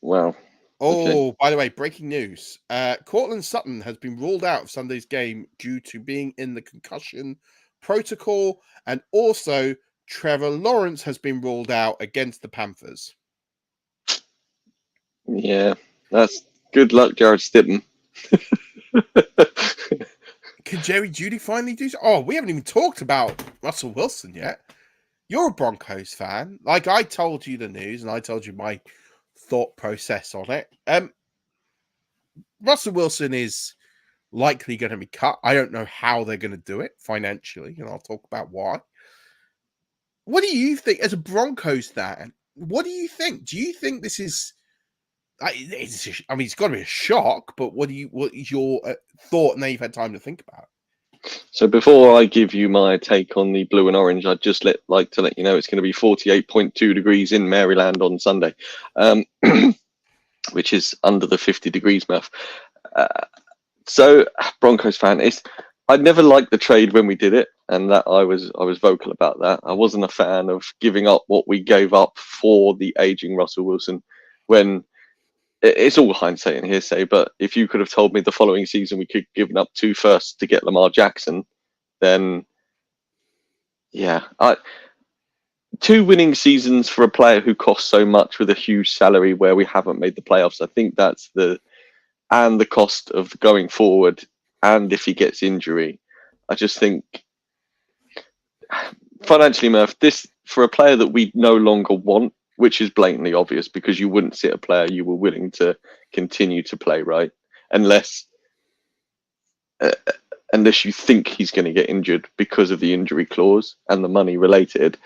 Speaker 2: Wow.
Speaker 3: Oh, okay. By the way, breaking news. Cortland Sutton has been ruled out of Sunday's game due to being in the concussion protocol, and also Trevor Lawrence has been ruled out against the Panthers.
Speaker 2: Yeah, that's good luck, Jared Stidham.
Speaker 3: Can Jerry Jeudy finally do so? Oh, we haven't even talked about Russell Wilson yet. You're a Broncos fan. Like, I told you the news, and I told you my thought process on it. Russell Wilson is likely going to be cut. I don't know how they're going to do it financially, and I'll talk about why. What do you think, as a Broncos fan? What do you think? Do you think this is? I mean, it's got to be a shock. But what is your thought now you've had time to think about it?
Speaker 2: So before I give you my take on the blue and orange, I'd just like to let you know it's going to be 48.2 degrees in Maryland on Sunday, which is under the 50 degrees, Murph. So Broncos fan, I never liked the trade when we did it, and that I was vocal about that. I wasn't a fan of giving up what we gave up for the aging Russell Wilson. When it's all hindsight and hearsay, but if you could have told me the following season we could have given up 2 firsts to get Lamar Jackson, then yeah, 2 winning seasons for a player who costs so much with a huge salary where we haven't made the playoffs. I think that's the cost of going forward. And if he gets injury, I just think financially, Murph, this for a player that we no longer want, which is blatantly obvious because you wouldn't sit a player you were willing to continue to play, right? Unless you think he's going to get injured because of the injury clause and the money related.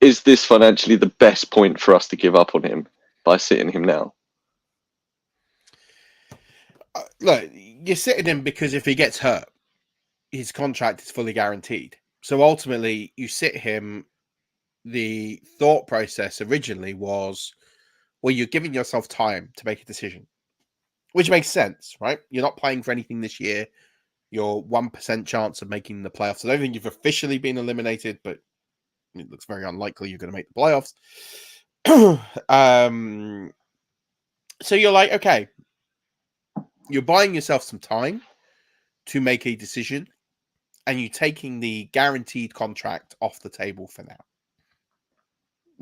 Speaker 2: Is this financially the best point for us to give up on him by sitting him now?
Speaker 3: Look, you're sitting him because if he gets hurt, his contract is fully guaranteed. So ultimately, you sit him. The thought process originally was, well, you're giving yourself time to make a decision, which makes sense, right? You're not playing for anything this year. You're 1% chance of making the playoffs. I don't think you've officially been eliminated, but it looks very unlikely you're going to make the playoffs. So you're like, okay, you're buying yourself some time to make a decision, and you're taking the guaranteed contract off the table for now.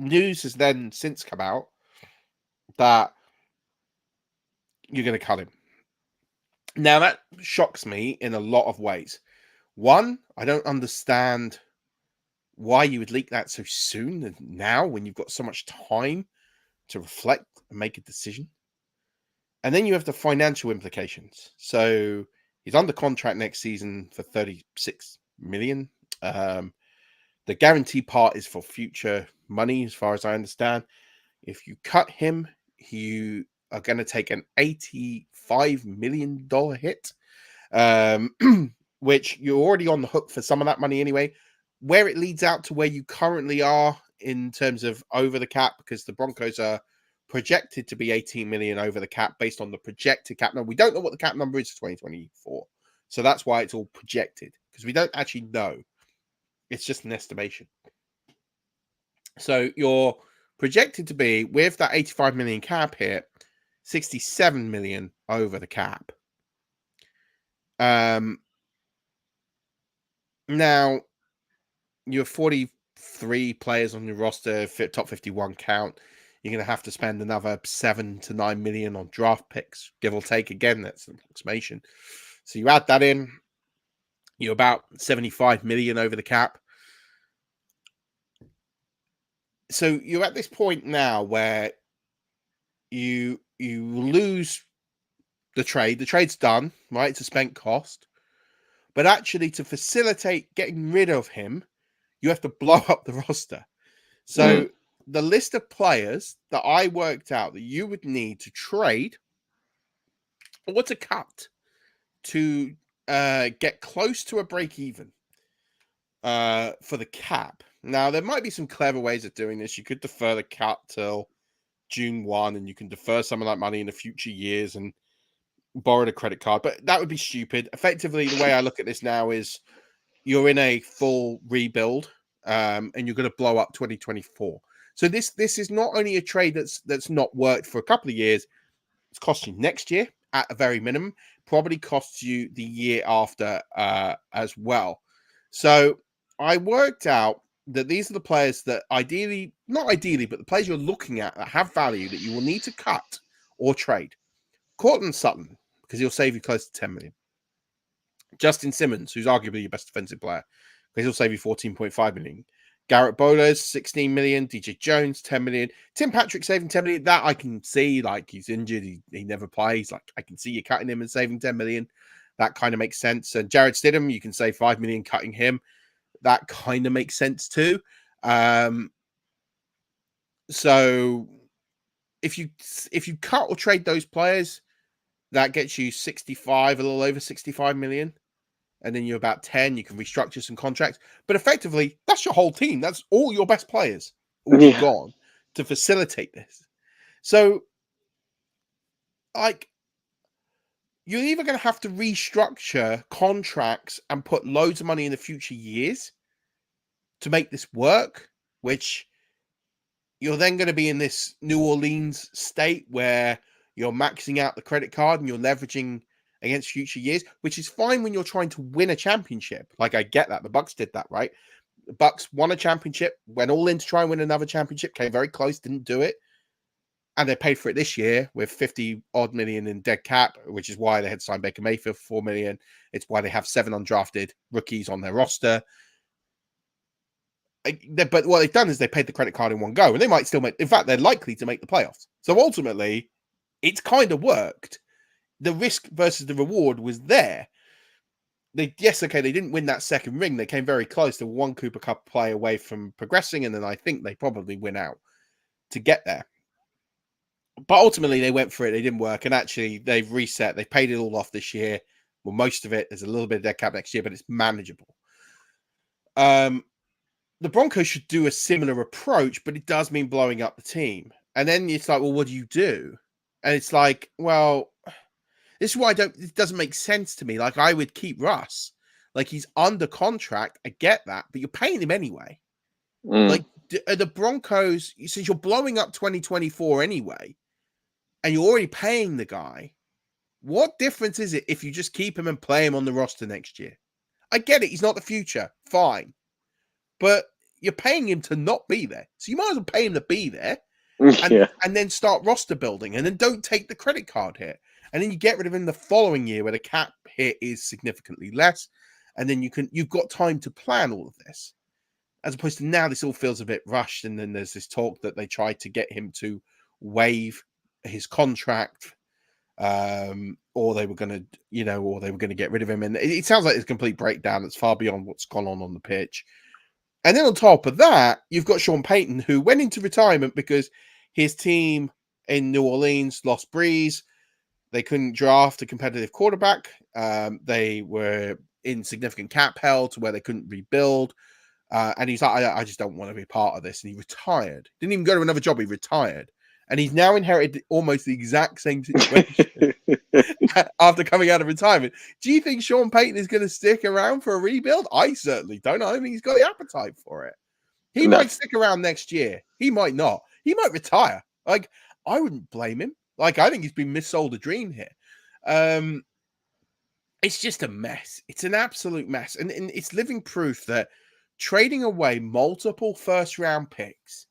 Speaker 3: News has then since come out that you're going to cut him. Now, that shocks me in a lot of ways. One, I don't understand why you would leak that so soon and now when you've got so much time to reflect and make a decision. And then you have the financial implications. So he's under contract next season for $36 million. The guarantee part is for future money, as far as I understand. If you cut him, you are going to take an $85 million hit, which you're already on the hook for some of that money anyway. Where it leads out to where you currently are in terms of over the cap, because the Broncos are projected to be 18 million over the cap based on the projected cap number. We don't know what the cap number is for 2024. So that's why it's all projected, because we don't actually know. It's just an estimation. So you're projected to be, with that 85 million cap hit, 67 million over the cap. Now, you have 43 players on your roster, top 51 count. You're going to have to spend another 7 to 9 million on draft picks, give or take. Again, that's an approximation. So you add that in, you're about 75 million over the cap. So you're at this point now where you lose the trade. The trade's done, right? It's a spent cost. But actually, to facilitate getting rid of him, you have to blow up the roster. So the list of players that I worked out that you would need to trade or to cut to get close to a break even for the cap. Now, there might be some clever ways of doing this. You could defer the cut till June 1, and you can defer some of that money in the future years and borrow a credit card, but that would be stupid. Effectively, the way I look at this now is you're in a full rebuild, and you're going to blow up 2024. So this is not only a trade that's not worked for a couple of years, it's costing you next year at a very minimum, probably costs you the year after as well. So I worked out that these are the players that not ideally, but the players you're looking at that have value that you will need to cut or trade. Cortland Sutton, because he'll save you close to 10 million. Justin Simmons, who's arguably your best defensive player, because he'll save you 14.5 million. Garrett Bowles, 16 million. DJ Jones, 10 million. Tim Patrick saving 10 million. That I can see, like, he's injured. He never plays. Like, I can see you cutting him and saving 10 million. That kind of makes sense. And Jared Stidham, you can save 5 million cutting him. That kind of makes sense too. So if you cut or trade those players, that gets you 65, a little over 65 million. And then you're about 10. You can restructure some contracts. But effectively, that's your whole team. That's all your best players all gone to facilitate this. So, like, you're either going to have to restructure contracts and put loads of money in the future years to make this work, which you're then going to be in this New Orleans state where you're maxing out the credit card and you're leveraging against future years, which is fine when you're trying to win a championship. Like, I get that. The Bucks did that, right? The Bucks won a championship, went all in to try and win another championship, came very close, didn't do it. And they paid for it this year with 50 odd million in dead cap, which is why they had signed Baker Mayfield for 4 million. It's why they have 7 undrafted rookies on their roster. But what they've done is they paid the credit card in one go, and they might still in fact, they're likely to make the playoffs. So ultimately, it's kind of worked. The risk versus the reward was there. They didn't win that second ring. They came very close. They were one Cooper Cup play away from progressing, and then I think they probably win out to get there. But ultimately, they went for it. They didn't work. And actually, they've reset. They paid it all off this year. Well, most of it. There's a little bit of dead cap next year, but it's manageable. The Broncos should do a similar approach, but it does mean blowing up the team. And then it's like, well, what do you do? And it's like, well, this is why it doesn't make sense to me. Like, I would keep Russ. Like, he's under contract. I get that, but you're paying him anyway. Like, the Broncos, since you're blowing up 2024 anyway, and you're already paying the guy, what difference is it if you just keep him and play him on the roster next year? I get it. He's not the future. Fine. But you're paying him to not be there. So you might as well pay him to be there and then start roster building, and then don't take the credit card hit. And then you get rid of him the following year where the cap hit is significantly less. And then you've got time to plan all of this. As opposed to now, this all feels a bit rushed. And then there's this talk that they tried to get him to waive his contract, or they were going to, get rid of him. And it sounds like it's a complete breakdown that's far beyond what's gone on the pitch. And then on top of that, you've got Sean Payton, who went into retirement because his team in New Orleans lost Breeze. They couldn't draft a competitive quarterback. They were in significant cap hell to where they couldn't rebuild. And he's like, I just don't want to be part of this. And he retired. Didn't even go to another job. He retired. And he's now inherited almost the exact same situation after coming out of retirement. Do you think Sean Payton is going to stick around for a rebuild? I certainly don't. I don't think he's got the appetite for it. He might stick around next year. He might not. He might retire. Like, I wouldn't blame him. Like, I think he's been missold a dream here. It's just a mess. It's an absolute mess. And it's living proof that trading away multiple first-round picks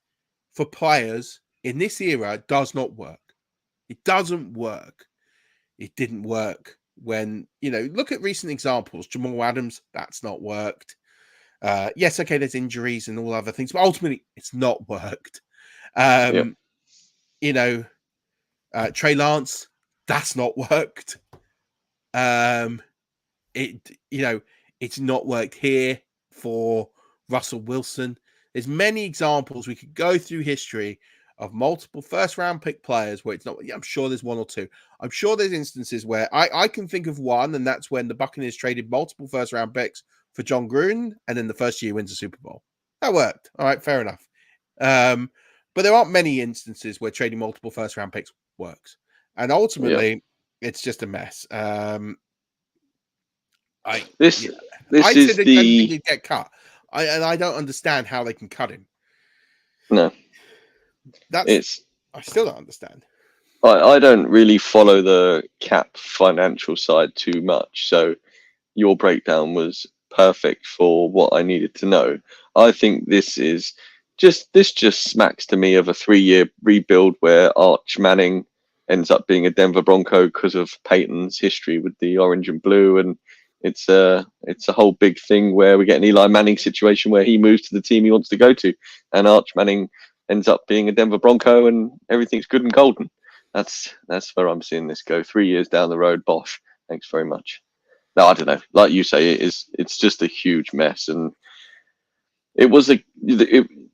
Speaker 3: for players in this era does not work. It doesn't work. It didn't work when, look at recent examples. Jamal Adams, that's not worked. Yes, okay, there's injuries and all other things, but ultimately it's not worked. Trey Lance, that's not worked. It's not worked here for Russell Wilson. There's many examples we could go through history of multiple first-round pick players where it's not. I'm sure there's one or two. I'm sure there's instances where I can think of one, and that's when the Buccaneers traded multiple first-round picks for John Gruden, and then the first year wins the Super Bowl. That worked. All right, fair enough. But there aren't many instances where trading multiple first-round picks works, and ultimately, it's just a mess. I said I didn't think he'd get cut. I don't understand how they can cut him.
Speaker 2: No.
Speaker 3: I still don't understand.
Speaker 2: I don't really follow the cap financial side too much, so your breakdown was perfect for what I needed to know. I think this just smacks to me of a 3-year rebuild where Arch Manning ends up being a Denver Bronco because of Peyton's history with the orange and blue, and it's a whole big thing where we get an Eli Manning situation where he moves to the team he wants to go to, and Arch Manning ends up being a Denver Bronco, and everything's good and golden. That's where I'm seeing this go. 3 years down the road, bosh. Thanks very much. No, I don't know. Like you say, it's just a huge mess, and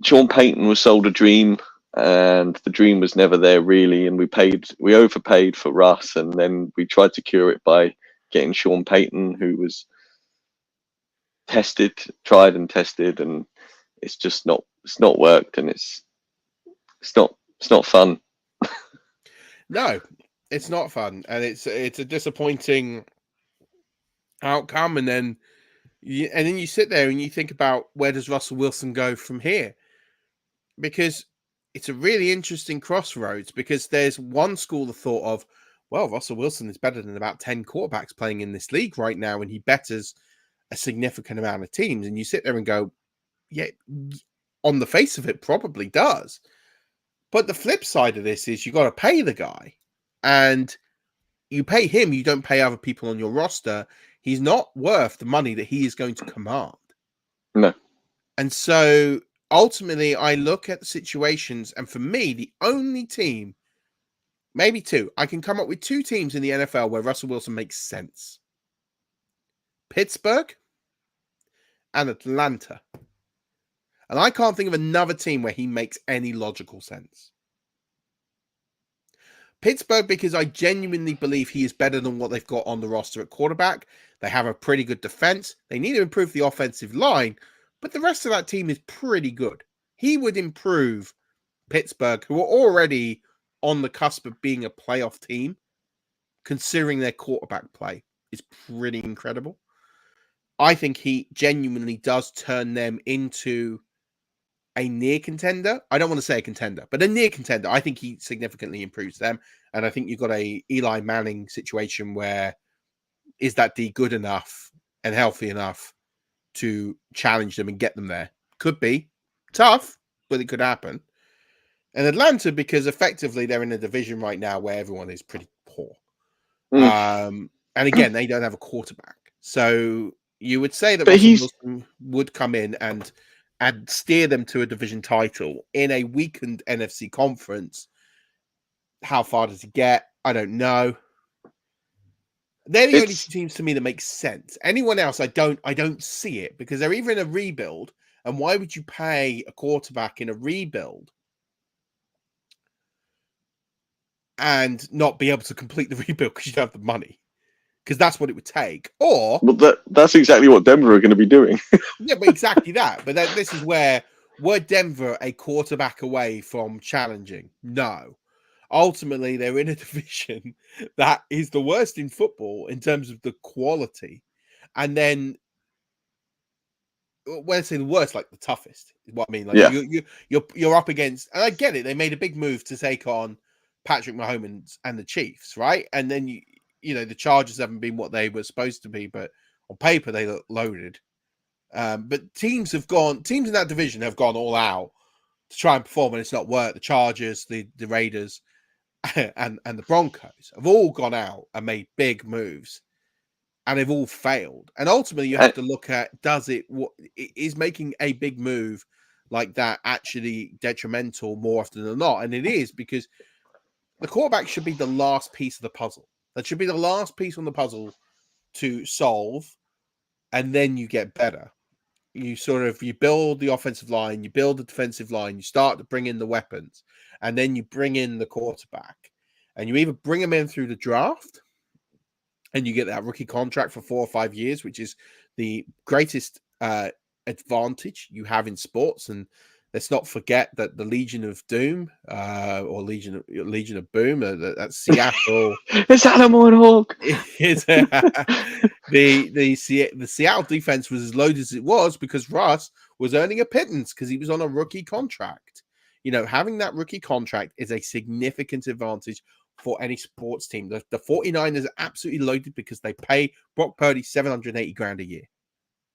Speaker 2: Sean Payton was sold a dream, and the dream was never there really, and we overpaid for Russ, and then we tried to cure it by getting Sean Payton, who was tried and tested, and it's not worked, and it's not fun.
Speaker 3: No, it's not fun, and it's a disappointing outcome. And then you sit there and you think about, where does Russell Wilson go from here? Because it's a really interesting crossroads, because there's one school of thought of, well, Russell Wilson is better than about 10 quarterbacks playing in this league right now, and he betters a significant amount of teams. And you sit there and go, yeah, on the face of it, probably does. But the flip side of this is you got to pay the guy, and you pay him. You don't pay other people on your roster. He's not worth the money that he is going to command.
Speaker 2: No.
Speaker 3: And so ultimately, I look at the situations, and for me, the only team, maybe two, I can come up with two teams in the NFL where Russell Wilson makes sense: Pittsburgh and Atlanta. And I can't think of another team where he makes any logical sense. Pittsburgh, because I genuinely believe he is better than what they've got on the roster at quarterback. They have a pretty good defense. They need to improve the offensive line, but the rest of that team is pretty good. He would improve Pittsburgh, who are already on the cusp of being a playoff team, considering their quarterback play is pretty incredible. I think he genuinely does turn them into a near contender. I don't want to say a contender, but a near contender. I think he significantly improves them. And I think you've got a Eli Manning situation where, is that D good enough and healthy enough to challenge them and get them there? Could be tough, but it could happen. And Atlanta, because effectively they're in a division right now where everyone is pretty poor. And again, they don't have a quarterback. So you would say that Russell Wilson would come in and steer them to a division title in a weakened NFC conference. How far does he get? I don't know. They're the only two teams to me that make sense. Anyone else, I don't see it, because they're either in a rebuild, and why would you pay a quarterback in a rebuild and not be able to complete the rebuild because you don't have the money? Because that's what it would take. Or,
Speaker 2: well, that's exactly what Denver are going to be doing.
Speaker 3: Yeah, but exactly that. But this is where, were Denver a quarterback away from challenging? No. Ultimately, they're in a division that is the worst in football in terms of the quality. And then, when I say the worst, like the toughest, is what I mean. Like, yeah. You're up against, and I get it, they made a big move to take on Patrick Mahomes and the Chiefs, right? And then the Chargers haven't been what they were supposed to be, but on paper they look loaded. But teams in that division have gone all out to try and perform, and it's not worked. The Chargers, the Raiders, and the Broncos have all gone out and made big moves and they've all failed. And ultimately, you have to look at, is making a big move like that actually detrimental more often than not? And it is, because the quarterback should be the last piece of the puzzle. That should be the last piece on the puzzle to solve, and then you get better. You build the offensive line, you build the defensive line, you start to bring in the weapons, and then you bring in the quarterback. And you either bring him in through the draft, and you get that rookie contract for 4 or 5 years, which is the greatest advantage you have in sports. And let's not forget that the Legion of Doom or Legion of Boom, that's Seattle.
Speaker 2: It's Animal and Hawk.
Speaker 3: The Seattle defense was as loaded as it was because Russ was earning a pittance because he was on a rookie contract. Having that rookie contract is a significant advantage for any sports team. The 49ers are absolutely loaded because they pay Brock Purdy $780,000 a year.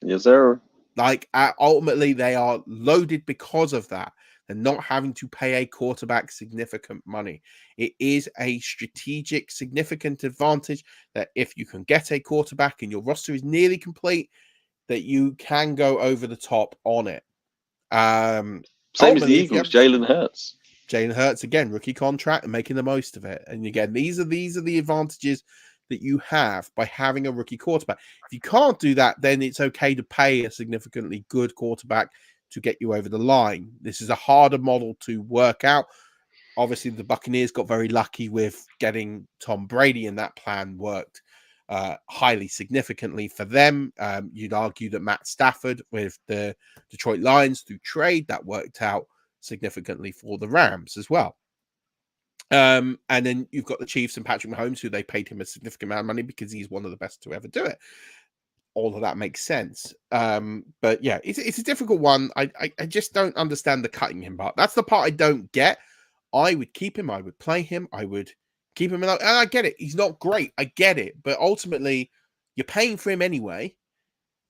Speaker 2: Yes, sir.
Speaker 3: Ultimately, they are loaded because of that. They're not having to pay a quarterback significant money. It is a strategic, significant advantage that if you can get a quarterback and your roster is nearly complete, that you can go over the top on it.
Speaker 2: Same as the Eagles, Jalen Hurts.
Speaker 3: Jalen Hurts, again, rookie contract and making the most of it. And again, these are the advantages that you have by having a rookie quarterback. If you can't do that, then it's okay to pay a significantly good quarterback to get you over the line. This is a harder model to work out. Obviously, the Buccaneers got very lucky with getting Tom Brady, and that plan worked highly significantly for them. You'd argue that Matt Stafford with the Detroit Lions through trade, that worked out significantly for the Rams as well. And then you've got the Chiefs and Patrick Mahomes, who they paid him a significant amount of money because he's one of the best to ever do it. All of that makes sense. But yeah, it's a difficult one. I just don't understand the cutting him part. That's the part I don't get. I would keep him. I would play him. I would keep him. And I get it. He's not great. I get it. But ultimately, you're paying for him anyway.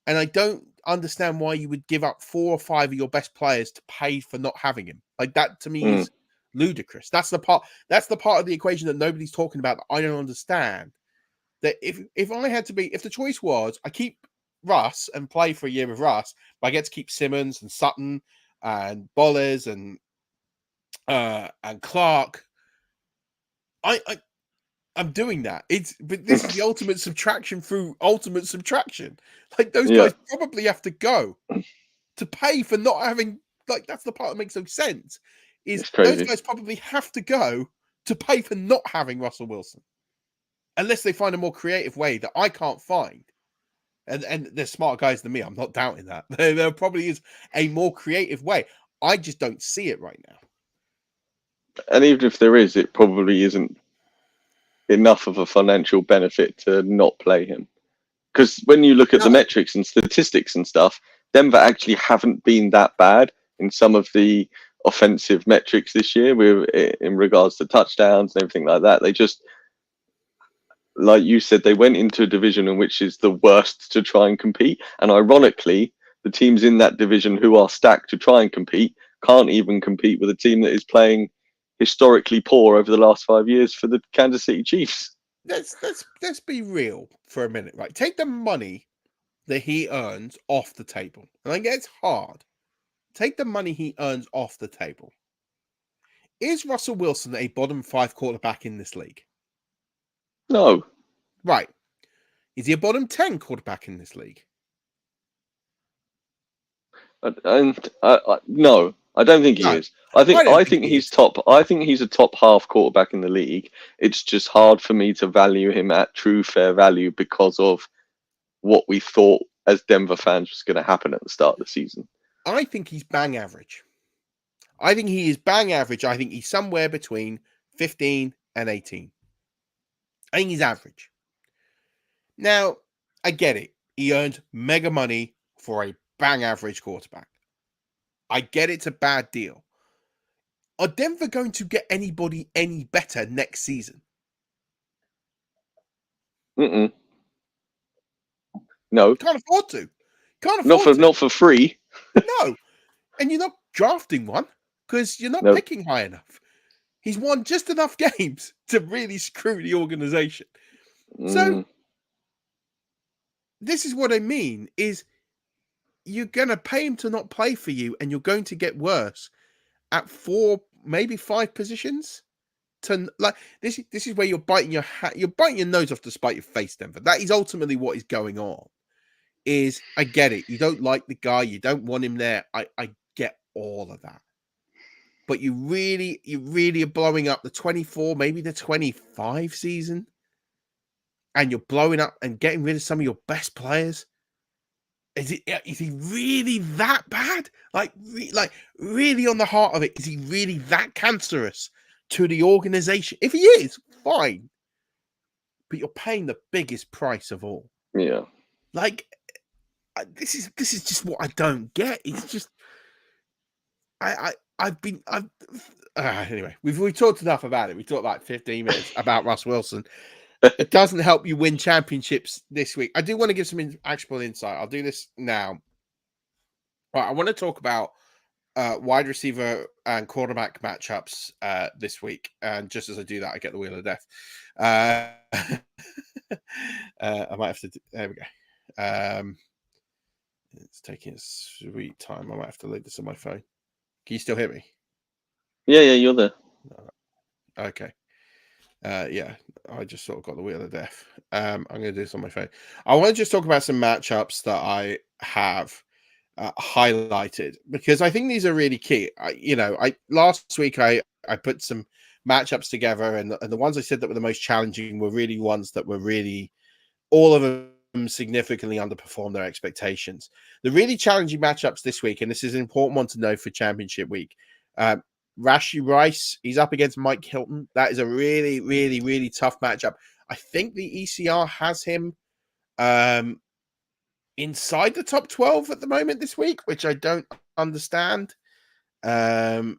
Speaker 3: And I don't understand why you would give up 4 or 5 of your best players to pay for not having him. Like, that to me is ludicrous. That's the part of the equation that nobody's talking about that I don't understand. That if the choice was I keep Russ and play for a year with Russ, but I get to keep Simmons and Sutton and Bollers and Clark, I'm doing that. But this is the ultimate subtraction through ultimate subtraction. Like, those guys probably have to go to pay for not having. Like, that's the part that makes no sense. Is those guys probably have to go to pay for not having Russell Wilson, unless they find a more creative way that I can't find. And they're smarter guys than me. I'm not doubting that. There probably is a more creative way. I just don't see it right now.
Speaker 2: And even if there is, it probably isn't enough of a financial benefit to not play him. Because when you look at the metrics and statistics and stuff, Denver actually haven't been that bad in some of the offensive metrics this year in regards to touchdowns and everything like that. They just, like you said, they went into a division in which is the worst to try and compete. And ironically, the teams in that division who are stacked to try and compete can't even compete with a team that is playing historically poor over the last 5 years for the Kansas City Chiefs.
Speaker 3: Let's be real for a minute, right? Take the money that he earns off the table. And I get it's hard. Take the money he earns off the table. Is Russell Wilson a bottom 5 quarterback in this league?
Speaker 2: No.
Speaker 3: Right. Is he a bottom 10 quarterback in this league?
Speaker 2: No, I don't think he is. I think he's top. I think he's a top half quarterback in the league. It's just hard for me to value him at true fair value because of what we thought as Denver fans was going to happen at the start of the season.
Speaker 3: I think he's bang average. I think he is bang average. I think he's somewhere between 15 and 18. I think he's average. Now, I get it. He earned mega money for a bang average quarterback. I get it's a bad deal. Are Denver going to get anybody any better next season?
Speaker 2: No.
Speaker 3: Can't afford to.
Speaker 2: Not for free.
Speaker 3: No. And you're not drafting one because you're not picking high enough. He's won just enough games to really screw the organization. So this is what I mean, is you're going to pay him to not play for you, and you're going to get worse at 4, maybe 5 positions. This is where you're biting your nose off to spite your face, Denver. That is ultimately what is going on. Is I get it. You don't like the guy, you don't want him there. I get all of that. But you really are blowing up the 24, maybe the 25 season, and you're blowing up and getting rid of some of your best players. Is he really that bad? Like really on the heart of it, is he really that cancerous to the organization? If he is, fine. But you're paying the biggest price of all.
Speaker 2: Yeah.
Speaker 3: Like, this is just what I don't get. It's just anyway, we've talked enough about it. We talked like 15 minutes about Russ Wilson. It doesn't help you win championships this week. I do want to give some actual insight. I'll do this now. All right, I want to talk about wide receiver and quarterback matchups this week. And just as I do that, I get the wheel of death. I might have to. There we go. It's taking a sweet time. I might have to leave this on my phone. Can you still hear me?
Speaker 2: Yeah, you're there.
Speaker 3: Okay. Yeah, I just sort of got the wheel of death. I'm going to do this on my phone. I want to just talk about some matchups that I have highlighted, because I think these are really key. Last week I put some matchups together, and the ones I said that were the most challenging were really ones that were really, all of them significantly underperformed their expectations. The really challenging matchups this week, and this is an important one to know for championship week. Rashee Rice, he's up against Mike Hilton. That is a really, really, really tough matchup. I think the ECR has him inside the top 12 at the moment this week, which I don't understand. So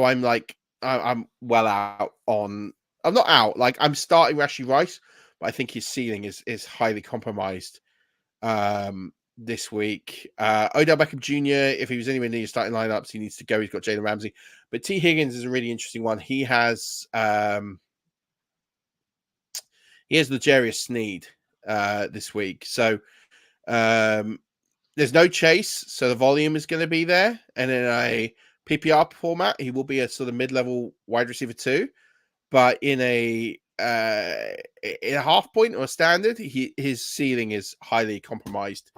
Speaker 3: I'm like, I'm well out on. I'm not out. Like, I'm starting Rashee Rice, but I think his ceiling is highly compromised this week. Odell Beckham Jr., if he was anywhere near your starting lineups, he needs to go. He's got Jalen Ramsey. But T. Higgins is a really interesting one. He has L'Jarius Sneed this week. So there's no Chase, so the volume is going to be there. And in a PPR format, he will be a sort of mid-level wide receiver too. But in a half point or a standard, his ceiling is highly compromised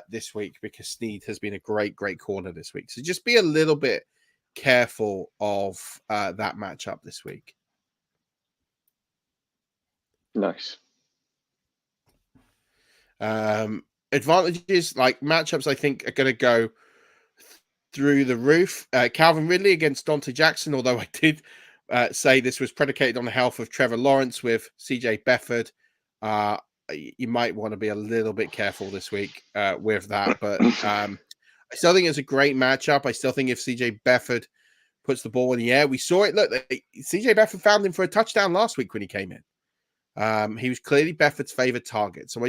Speaker 3: this week, because Sneed has been a great corner this week. So just be a little bit careful of that matchup this week.
Speaker 2: Nice.
Speaker 3: Advantages, like matchups, I think are going to go through the roof. Calvin Ridley against Dante Jackson, although I did say this was predicated on the health of Trevor Lawrence with CJ Beathard. You might want to be a little bit careful this week with that. But I still think it's a great matchup. I still think if CJ Beathard puts the ball in the air, we saw it. Look, CJ Beathard found him for a touchdown last week when he came in. He was clearly Beathard's favorite target. So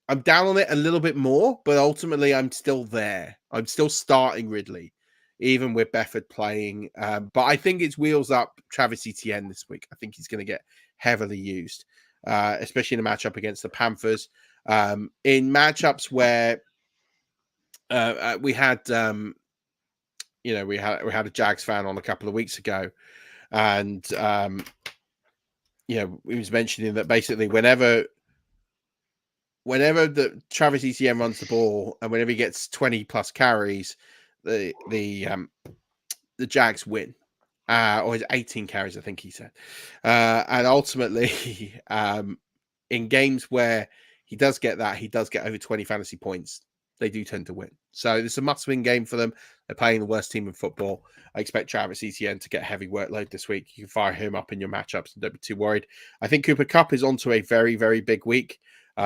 Speaker 3: I'm down on it a little bit more, but ultimately I'm still there. I'm still starting Ridley, even with Beathard playing. But I think it's wheels up Travis Etienne this week. I think he's going to get heavily used, especially in a matchup against the Panthers. In matchups where we had a Jags fan on a couple of weeks ago, and he was mentioning that basically whenever the Travis Etienne runs the ball and whenever he gets 20 plus carries, the Jags win. Or his 18 carries, I think he said. And ultimately, in games where he does get that, he does get over 20 fantasy points, they do tend to win. So it's a must-win game for them. They're playing the worst team in football. I expect Travis Etienne to get a heavy workload this week. You can fire him up in your matchups and don't be too worried. I think Cooper Kupp is onto a very, very big week.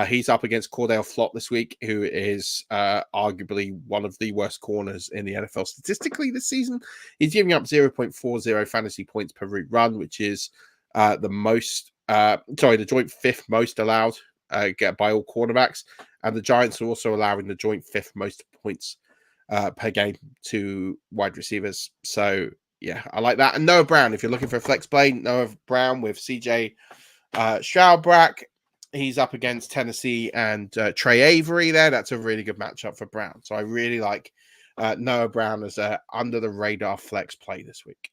Speaker 3: He's up against Cordell Flott this week, who is arguably one of the worst corners in the NFL statistically this season. He's giving up 0.40 fantasy points per route run, which is the joint fifth most allowed by all cornerbacks. And the Giants are also allowing the joint fifth most points per game to wide receivers. So, yeah, I like that. And Noah Brown, if you're looking for a flex play, Noah Brown with CJ Stroud back. he's up against Tennessee and Trey Avery there. That's a really good matchup for Brown. So I really like Noah Brown as a under the radar flex play this week.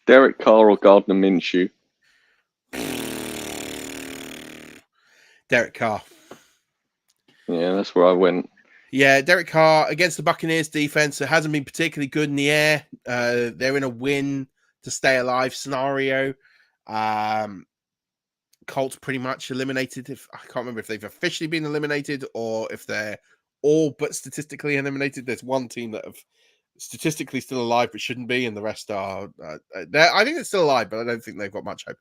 Speaker 2: Derek Carr or Gardner Minshew?
Speaker 3: Derek Carr.
Speaker 2: Yeah, that's where I went.
Speaker 3: Yeah, Derek Carr against the Buccaneers defense. It hasn't been particularly good in the air. They're in a win to stay alive scenario. Colts pretty much eliminated. I can't remember if they've officially been eliminated or if they're all but statistically eliminated. There's one team that have statistically still alive but shouldn't be, and the rest are. I think they're still alive, but I don't think they've got much hope.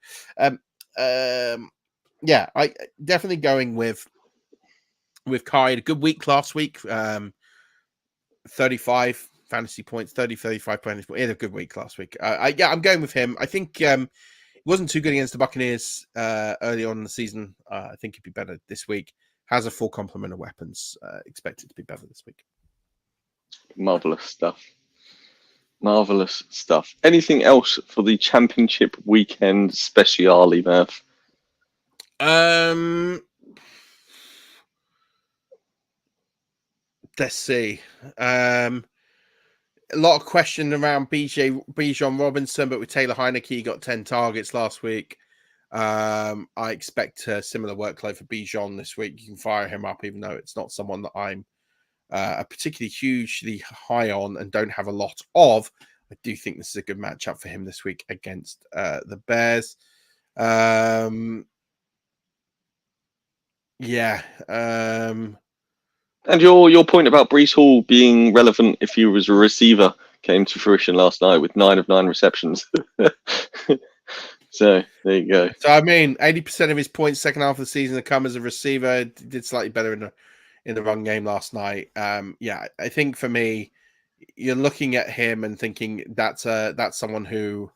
Speaker 3: Yeah, I definitely going with Kai. A good week last week. 35 fantasy points, 35 fantasy points. He had a good week last week. I'm going with him. I think he wasn't too good against the Buccaneers early on in the season. I think he'd be better this week. Has a full complement of weapons. Expected to be better this week.
Speaker 2: Marvelous stuff. Marvelous stuff. Anything else for the championship weekend speciale, Murph?
Speaker 3: Let's see. A lot of question around Bijan Robinson, but with Taylor Heineke, he got 10 targets last week. I expect a similar workload for Bijan this week. You can fire him up, even though it's not someone that I'm particularly hugely high on and don't have a lot of. I do think this is a good matchup for him this week against the Bears.
Speaker 2: And your point about Breece Hall being relevant if he was a receiver came to fruition last night with 9 of 9 receptions. So there you go.
Speaker 3: So I mean, 80% of his points second half of the season have come as a receiver. Did slightly better in the run game last night. I think for me, you're looking at him and thinking that's someone who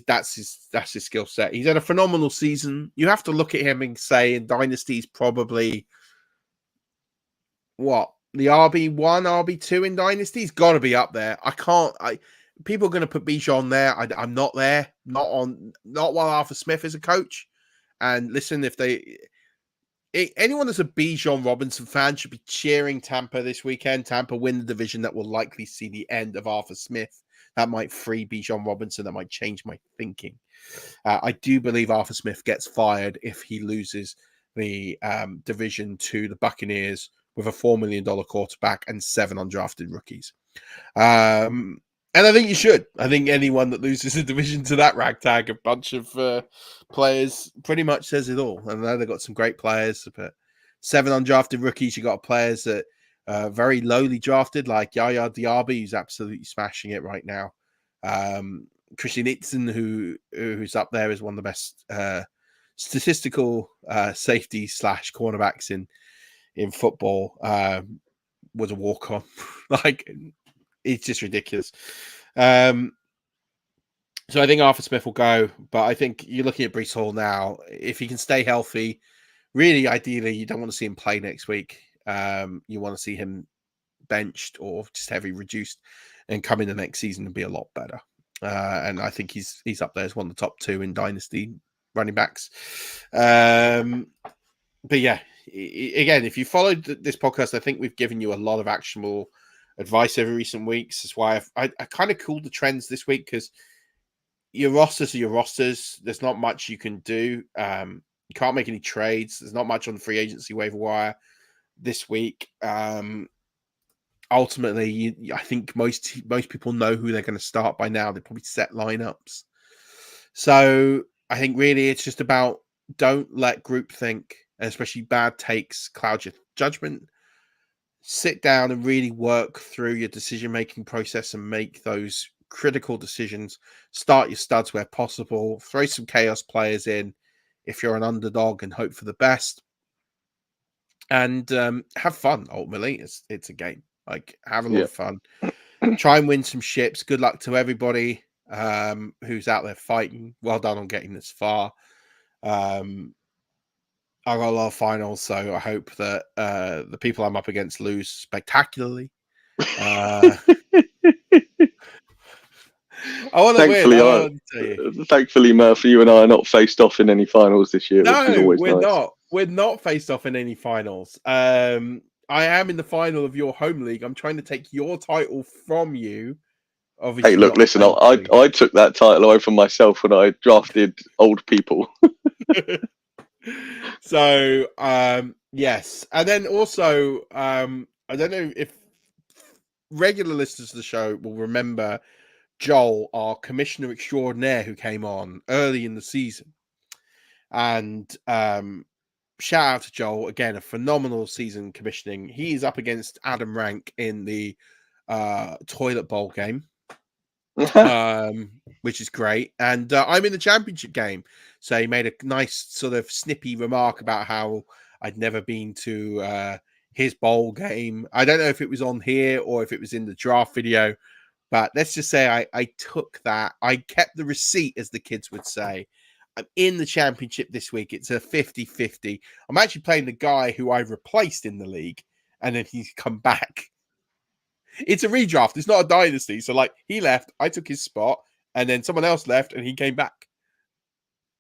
Speaker 3: that's his skill set. He's had a phenomenal season. You have to look at him and say in Dynasty's probably the RB1, RB2 in Dynasty. He's got to be up there. People are going to put Bijan there. I'm not there. Not while Arthur Smith is a coach. And listen, anyone that's a Bijan Robinson fan should be cheering Tampa this weekend. Tampa win the division. That will likely see the end of Arthur Smith. That might free Bijan Robinson. That might change my thinking. I do believe Arthur Smith gets fired if he loses the division to the Buccaneers with a $4 million quarterback and 7 undrafted rookies. And I think you should. I think anyone that loses a division to that ragtag, a bunch of players, pretty much says it all. I know they've got some great players, but 7 undrafted rookies. You got players that very lowly drafted, like Yaya Diaby, who's absolutely smashing it right now. Christian Itzen, who's up there, is one of the best statistical safety / cornerbacks in football. Was a walk-on. It's just ridiculous. So I think Arthur Smith will go, but I think you're looking at Breece Hall now. If he can stay healthy, really, ideally, you don't want to see him play next week. You want to see him benched or just heavily reduced and come in the next season and be a lot better. And I think he's up there as one of the top 2 in Dynasty running backs. But yeah, again, if you followed this podcast, I think we've given you a lot of actionable advice over recent weeks. That's why I kind of called the trends this week, because your rosters are your rosters. There's not much you can do. You can't make any trades. There's not much on the free agency waiver wire this week. Ultimately, I think most people know who they're going to start by now. They probably set lineups. So I think really it's just about don't let groupthink, and especially bad takes, cloud your judgment. Sit down and really work through your decision-making process and make those critical decisions. Start your studs where possible. Throw some chaos players in if you're an underdog and hope for the best. And have fun, ultimately. It's a game. Have a lot of fun. Try and win some ships. Good luck to everybody who's out there fighting. Well done on getting this far. I got a lot of finals, so I hope that the people I'm up against lose spectacularly. I want to win. I want to tell you.
Speaker 2: Thankfully, Murphy, you and I are not faced off in any finals this year, which is
Speaker 3: No,
Speaker 2: always
Speaker 3: we're
Speaker 2: nice.
Speaker 3: not. We're not faced off in any finals. I am in the final of your home league. I'm trying to take your title from you. Obviously,
Speaker 2: Hey, look,
Speaker 3: not
Speaker 2: listen, I took that title away from myself when I drafted old people.
Speaker 3: So, yes. And then also, I don't know if regular listeners to the show will remember Joel, our commissioner extraordinaire, who came on early in the season. And shout out to Joel, again, a phenomenal season commissioning. He's up against Adam Rank in the toilet bowl game. Which is great. And I'm in the championship game. So he made a nice sort of snippy remark about how I'd never been to his bowl game. I don't know if it was on here or if it was in the draft video, but let's just say I took that. I kept the receipt, as the kids would say. I'm in the championship this week. It's a 50-50. I'm actually playing the guy who I replaced in the league, and then he's come back. It's a redraft. It's not a dynasty. So, like, he left, I took his spot, and then someone else left, and he came back.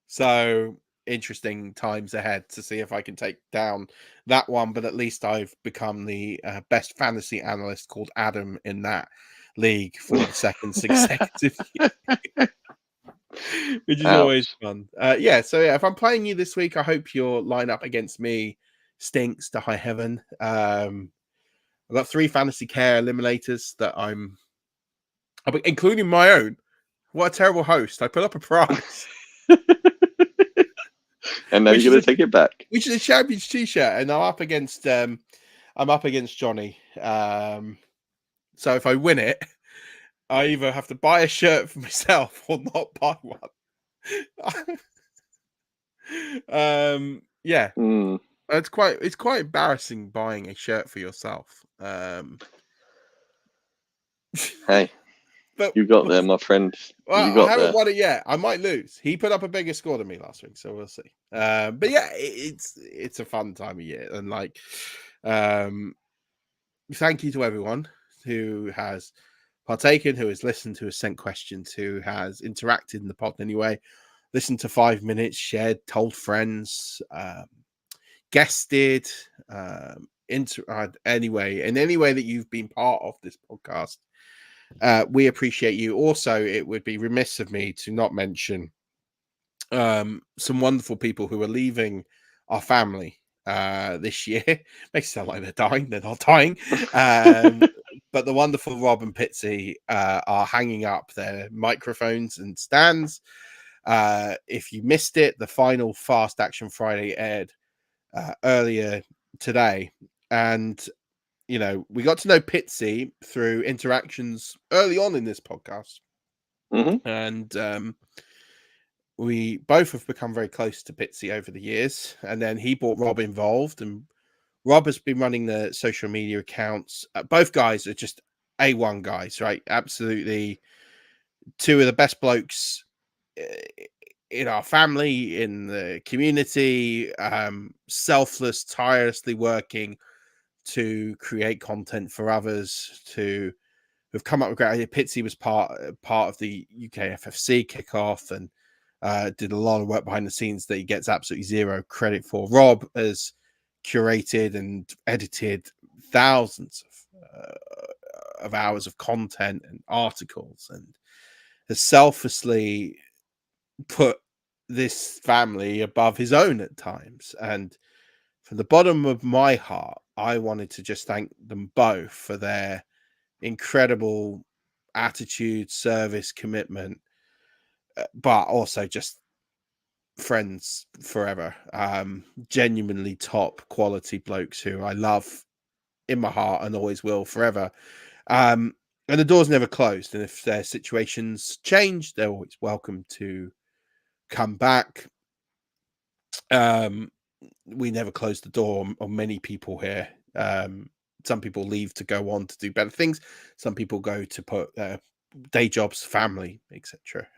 Speaker 3: So, interesting times ahead to see if I can take down that one. But at least I've become the best fantasy analyst called Adam in that league for the second consecutive year, which is always fun. So if I'm playing you this week, I hope your lineup against me stinks to high heaven. I've got 3 fantasy care eliminators that I'm including my own. What a terrible host. I put up a prize.
Speaker 2: And now you're going to take it back.
Speaker 3: Which is a champion's t-shirt. And I'm up against Johnny. So if I win it, I either have to buy a shirt for myself or not buy one. Yeah. It's quite embarrassing buying a shirt for yourself.
Speaker 2: Hey, but you got there, my friend.
Speaker 3: Well, I haven't won it yet. I might lose. He put up a bigger score than me last week, so we'll see. But yeah, it's a fun time of year, and like, thank you to everyone who has partaken, who has listened, who has sent questions, who has interacted in the pod anyway, listened to 5 minutes, shared, told friends, guested, anyway, in any way that you've been part of this podcast. We appreciate you. Also, it would be remiss of me to not mention some wonderful people who are leaving our family this year. Makes it sound like they're dying. They're not dying. But the wonderful Rob and Pitsy are hanging up their microphones and stands. If you missed it, the final Fast Action Friday aired earlier today. And you know, we got to know Pitsy through interactions early on in this podcast. And we both have become very close to Pitsy over the years. And then he brought Rob involved, and Rob has been running the social media accounts. Both guys are just A1 guys, right? Absolutely 2 of the best blokes in our family, in the community, selfless, tirelessly working to create content for others, to have come up with great ideas. Pitsy was part of the UK FFC kickoff and did a lot of work behind the scenes that he gets absolutely zero credit for. Rob has curated and edited thousands of hours of content and articles, and has selflessly put this family above his own at times. And from the bottom of my heart, I wanted to just thank them both for their incredible attitude, service, commitment, but also just friends forever. Genuinely top quality blokes who I love in my heart and always will forever. And the door's never closed. And if their situations change, they're always welcome to come back. We never close the door on many people here. Some people leave to go on to do better things. Some people go to put day jobs, family, etc.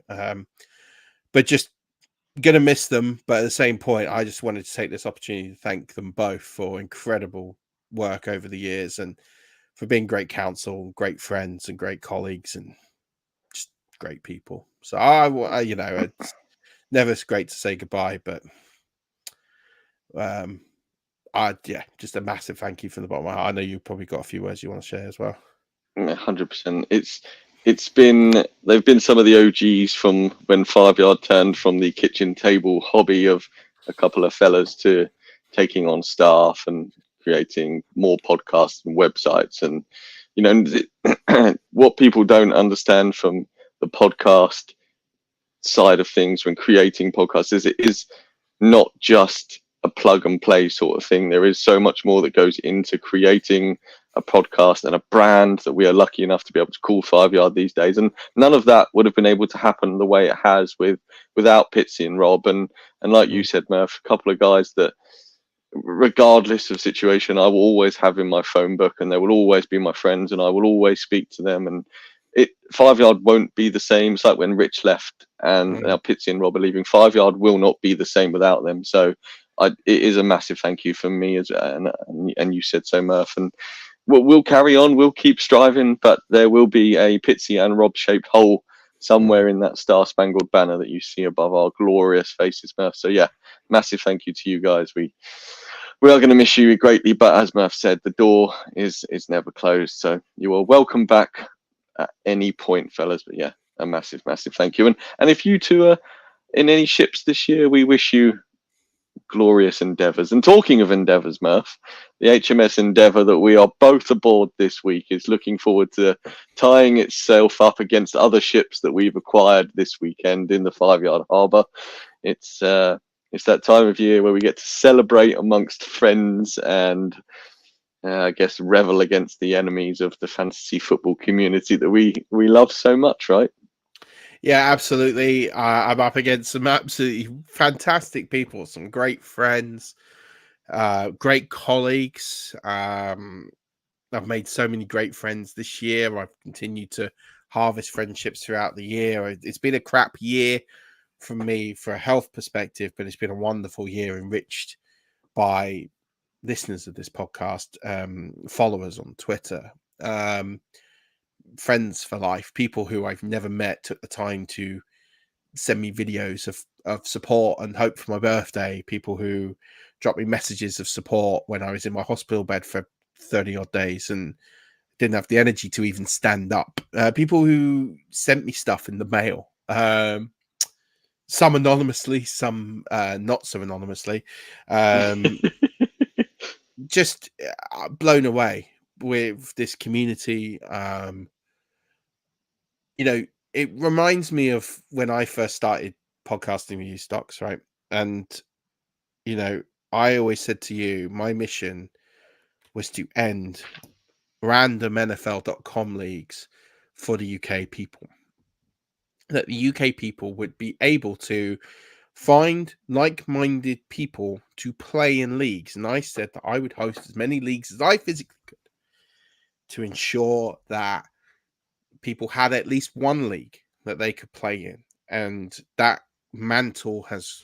Speaker 3: But just gonna miss them. But at the same point, I just wanted to take this opportunity to thank them both for incredible work over the years and for being great counsel, great friends, and great colleagues, and just great people. So I you know, it's never great to say goodbye, but just a massive thank you from the bottom of my heart. I know you've probably got a few words you want to share as well.
Speaker 2: 100%. They've been some of the OGs from when 5 Yard turned from the kitchen table hobby of a couple of fellas to taking on staff and creating more podcasts and websites. And what people don't understand from the podcast side of things when creating podcasts is it is not just a plug and play sort of thing. There is so much more that goes into creating a podcast and a brand that we are lucky enough to be able to call 5 Yard these days. And none of that would have been able to happen the way it has without Pitsy and Rob. And like you said, Murph, a couple of guys that, regardless of situation, I will always have in my phone book, and they will always be my friends, and I will always speak to them. And 5 Yard won't be the same. It's like when Rich left and now Pitsy and Rob are leaving. 5 Yard will not be the same without them. So it is a massive thank you from me, and you said so, Murph. And we'll carry on. We'll keep striving, but there will be a Pitsy and Rob shaped hole somewhere in that star-spangled banner that you see above our glorious faces, Murph. So yeah, massive thank you to you guys. We are going to miss you greatly, but as Murph said, the door is never closed. So you are welcome back at any point, fellas. But yeah, a massive thank you. And if you two are in any ships this year, we wish you glorious endeavors. And talking of endeavors, Murph, the HMS Endeavour that we are both aboard this week is looking forward to tying itself up against other ships that we've acquired this weekend in the 5 Yard Harbour. It's that time of year where we get to celebrate amongst friends and I guess revel against the enemies of the fantasy football community that we love so much, right?
Speaker 3: Yeah, absolutely. I'm up against some absolutely fantastic people, some great friends, great colleagues. I've made so many great friends this year. I've continued to harvest friendships throughout the year. It's been a crap year for me for a health perspective, but it's been a wonderful year enriched by listeners of this podcast, followers on Twitter, friends for life, people who I've never met took the time to send me videos of support and hope for my birthday, people who dropped me messages of support when I was in my hospital bed for 30 odd days and didn't have the energy to even stand up, people who sent me stuff in the mail, some anonymously, some not so anonymously, just blown away with this community. It reminds me of when I first started podcasting with you, Stocks, right? And, I always said to you, my mission was to end random NFL.com leagues for the UK people. That the UK people would be able to find like-minded people to play in leagues. And I said that I would host as many leagues as I physically could to ensure that people had at least one league that they could play in. And that mantle has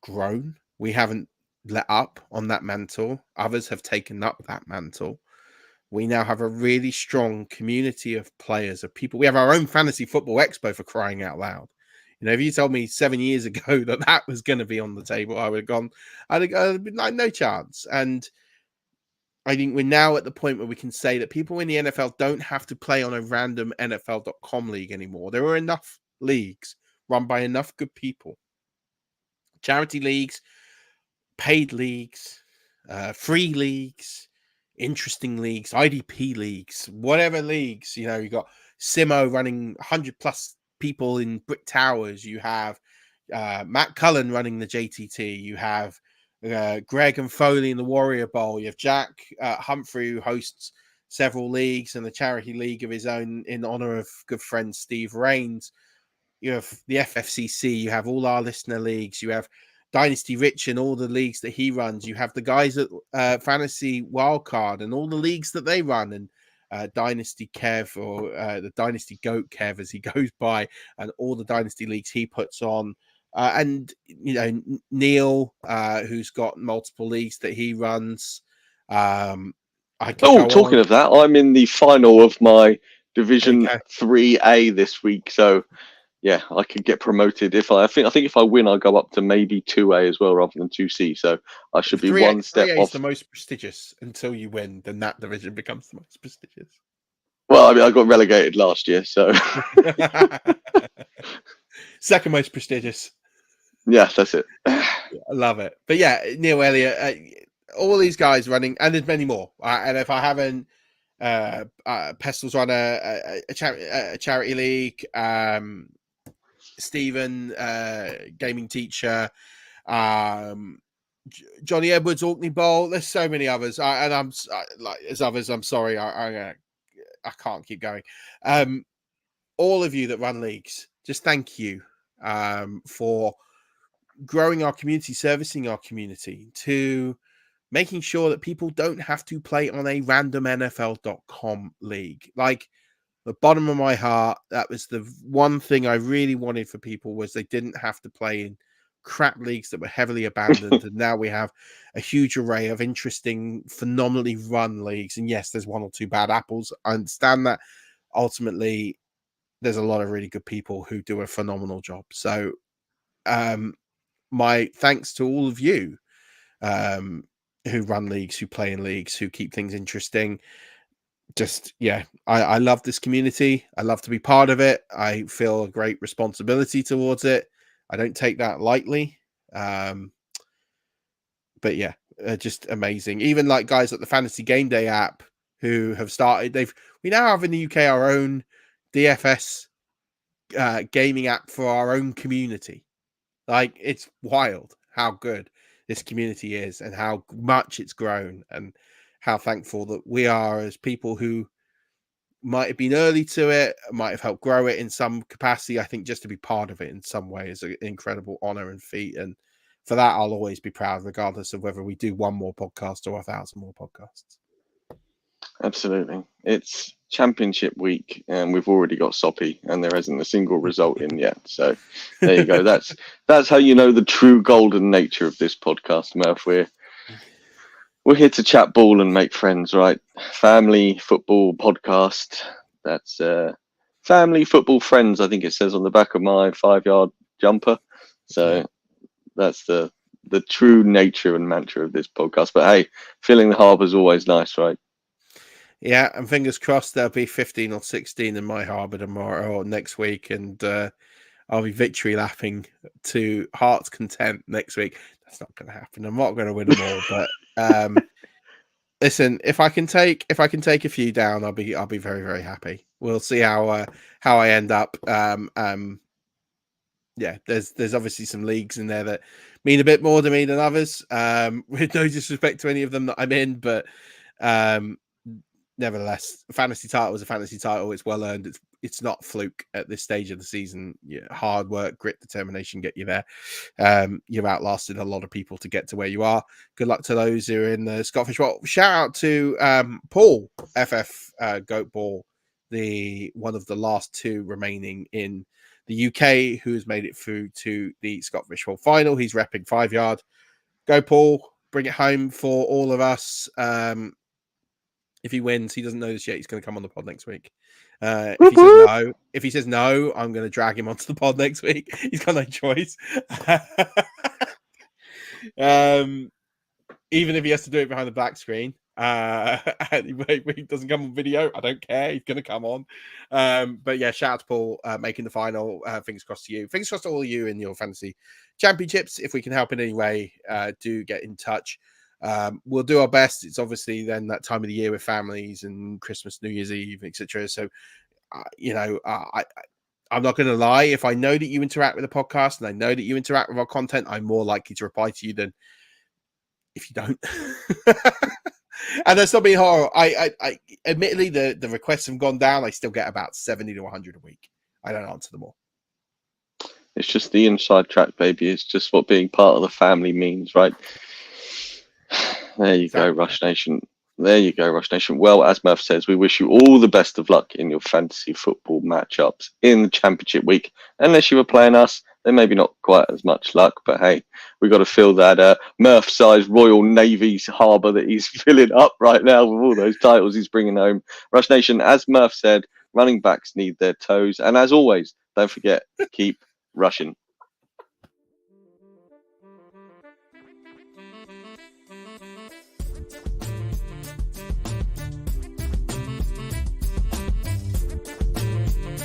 Speaker 3: grown. We haven't let up on that mantle. Others have taken up that mantle. We now have a really strong community of players, of people. We have our own fantasy football expo, for crying out loud. If you told me 7 years ago that was going to be on the table, I would have gone, I'd been like, no chance. And I think we're now at the point where we can say that people in the NFL don't have to play on a random NFL.com league anymore. There are enough leagues run by enough good people. Charity leagues, paid leagues, free leagues, interesting leagues, IDP leagues, whatever leagues. You've got Simo running 100 plus people in Brick Towers. You have Matt Cullen running the JTT. You have Greg and Foley in the Warrior Bowl. You have Jack Humphrey, who hosts several leagues and a charity league of his own in honor of good friend Steve Rains. You have the FFCC. You have all our listener leagues. You have Dynasty Rich and all the leagues that he runs. You have the guys at Fantasy Wildcard and all the leagues that they run, and Dynasty Kev, or the Dynasty Goat Kev as he goes by, and all the Dynasty leagues he puts on. And Neil, who's got multiple leagues that he runs. Talking
Speaker 2: of that, I'm in the final of my Division 3A this week. So yeah, I could get promoted I think if I win, I'll go up to maybe 2A as well rather than 2C. So I should be
Speaker 3: 3A,
Speaker 2: one step
Speaker 3: 3A
Speaker 2: off.
Speaker 3: is the most prestigious. Until you win, then that division becomes the most prestigious.
Speaker 2: Well, I mean, I got relegated last year, so
Speaker 3: second most prestigious.
Speaker 2: Yeah, that's it.
Speaker 3: I love it. But yeah, Neil Elliott, all these guys running, and there's many more. And if I haven't, Pestil's run a charity league. Stephen, gaming teacher, Johnny Edwards, Orkney Bowl. There's so many others, I'm sorry, I can't keep going. All of you that run leagues, just thank you for growing our community, servicing our community, to making sure that people don't have to play on a random NFL.com league. Like, the bottom of my heart, that was the one thing I really wanted for people, was they didn't have to play in crap leagues that were heavily abandoned. And now we have a huge array of interesting, phenomenally run leagues. And yes, there's one or two bad apples. I understand that. Ultimately, there's a lot of really good people who do a phenomenal job. So my thanks to all of you who run leagues, who play in leagues, who keep things interesting. Just, yeah, I love this community. I love to be part of it. I feel a great responsibility towards it. I don't take that lightly. But yeah, just amazing. Even like guys at the Fantasy Game Day app who have started, we now have in the UK our own DFS gaming app for our own community. Like, it's wild how good this community is and how much it's grown, and how thankful that we are as people who might have been early to it, might have helped grow it in some capacity. I think just to be part of it in some way is an incredible honor and feat. And for that, I'll always be proud, regardless of whether we do one more podcast or 1,000 more podcasts.
Speaker 2: Absolutely. It's championship week and we've already got soppy and there isn't a single result in yet. So there you go. That's how you know the true golden nature of this podcast, Murph. We're here to chat ball and make friends, right? Family football podcast. That's family football friends, I think it says on the back of my 5-yard jumper. So that's the true nature and mantra of this podcast. But hey, filling the harbour is always nice, right?
Speaker 3: Yeah, and fingers crossed there'll be 15 or 16 in my harbour tomorrow or next week, and I'll be victory lapping to heart's content next week. That's not going to happen. I'm not going to win them all, but listen, if I can take a few down, I'll be very, very happy. We'll see how I end up. Yeah, there's obviously some leagues in there that mean a bit more to me than others. With no disrespect to any of them that I'm in, but nevertheless, a fantasy title is a fantasy title. It's well earned. It's not fluke at this stage of the season. Yeah, hard work, grit, determination get you there. You've outlasted a lot of people to get to where you are. Good luck to those who are in the Scottish. Well, shout out to Paul FF Goat Ball, the one of the last two remaining in the UK who's made it through to the Scottish World Final. He's repping 5-yard. Go Paul, bring it home for all of us. If he wins, he doesn't know this yet. He's going to come on the pod next week. If he says no, I'm going to drag him onto the pod next week. He's got no choice. Even if he has to do it behind the black screen, and he doesn't come on video, I don't care. He's going to come on. But yeah, shout out to Paul making the final. Fingers crossed to you. Fingers crossed to all of you in your fantasy championships. If we can help in any way, do get in touch. We'll do our best. It's obviously then that time of the year with families and Christmas, New Year's Eve, etc. So, I'm not going to lie. If I know that you interact with the podcast and I know that you interact with our content, I'm more likely to reply to you than if you don't. And that's not being horrible. I admittedly, the requests have gone down. I still get about 70 to 100 a week. I don't answer them all.
Speaker 2: It's just the inside track, baby. It's just what being part of the family means, right? There you go, Rush Nation. There you go, Rush Nation. Well, as Murph says, we wish you all the best of luck in your fantasy football matchups in the championship week. Unless you were playing us, then maybe not quite as much luck. But hey, we got to fill that Murph-sized Royal Navy's harbour that he's filling up right now with all those titles he's bringing home. Rush Nation, as Murph said, Running backs need their toes. And as always, don't forget, keep rushing.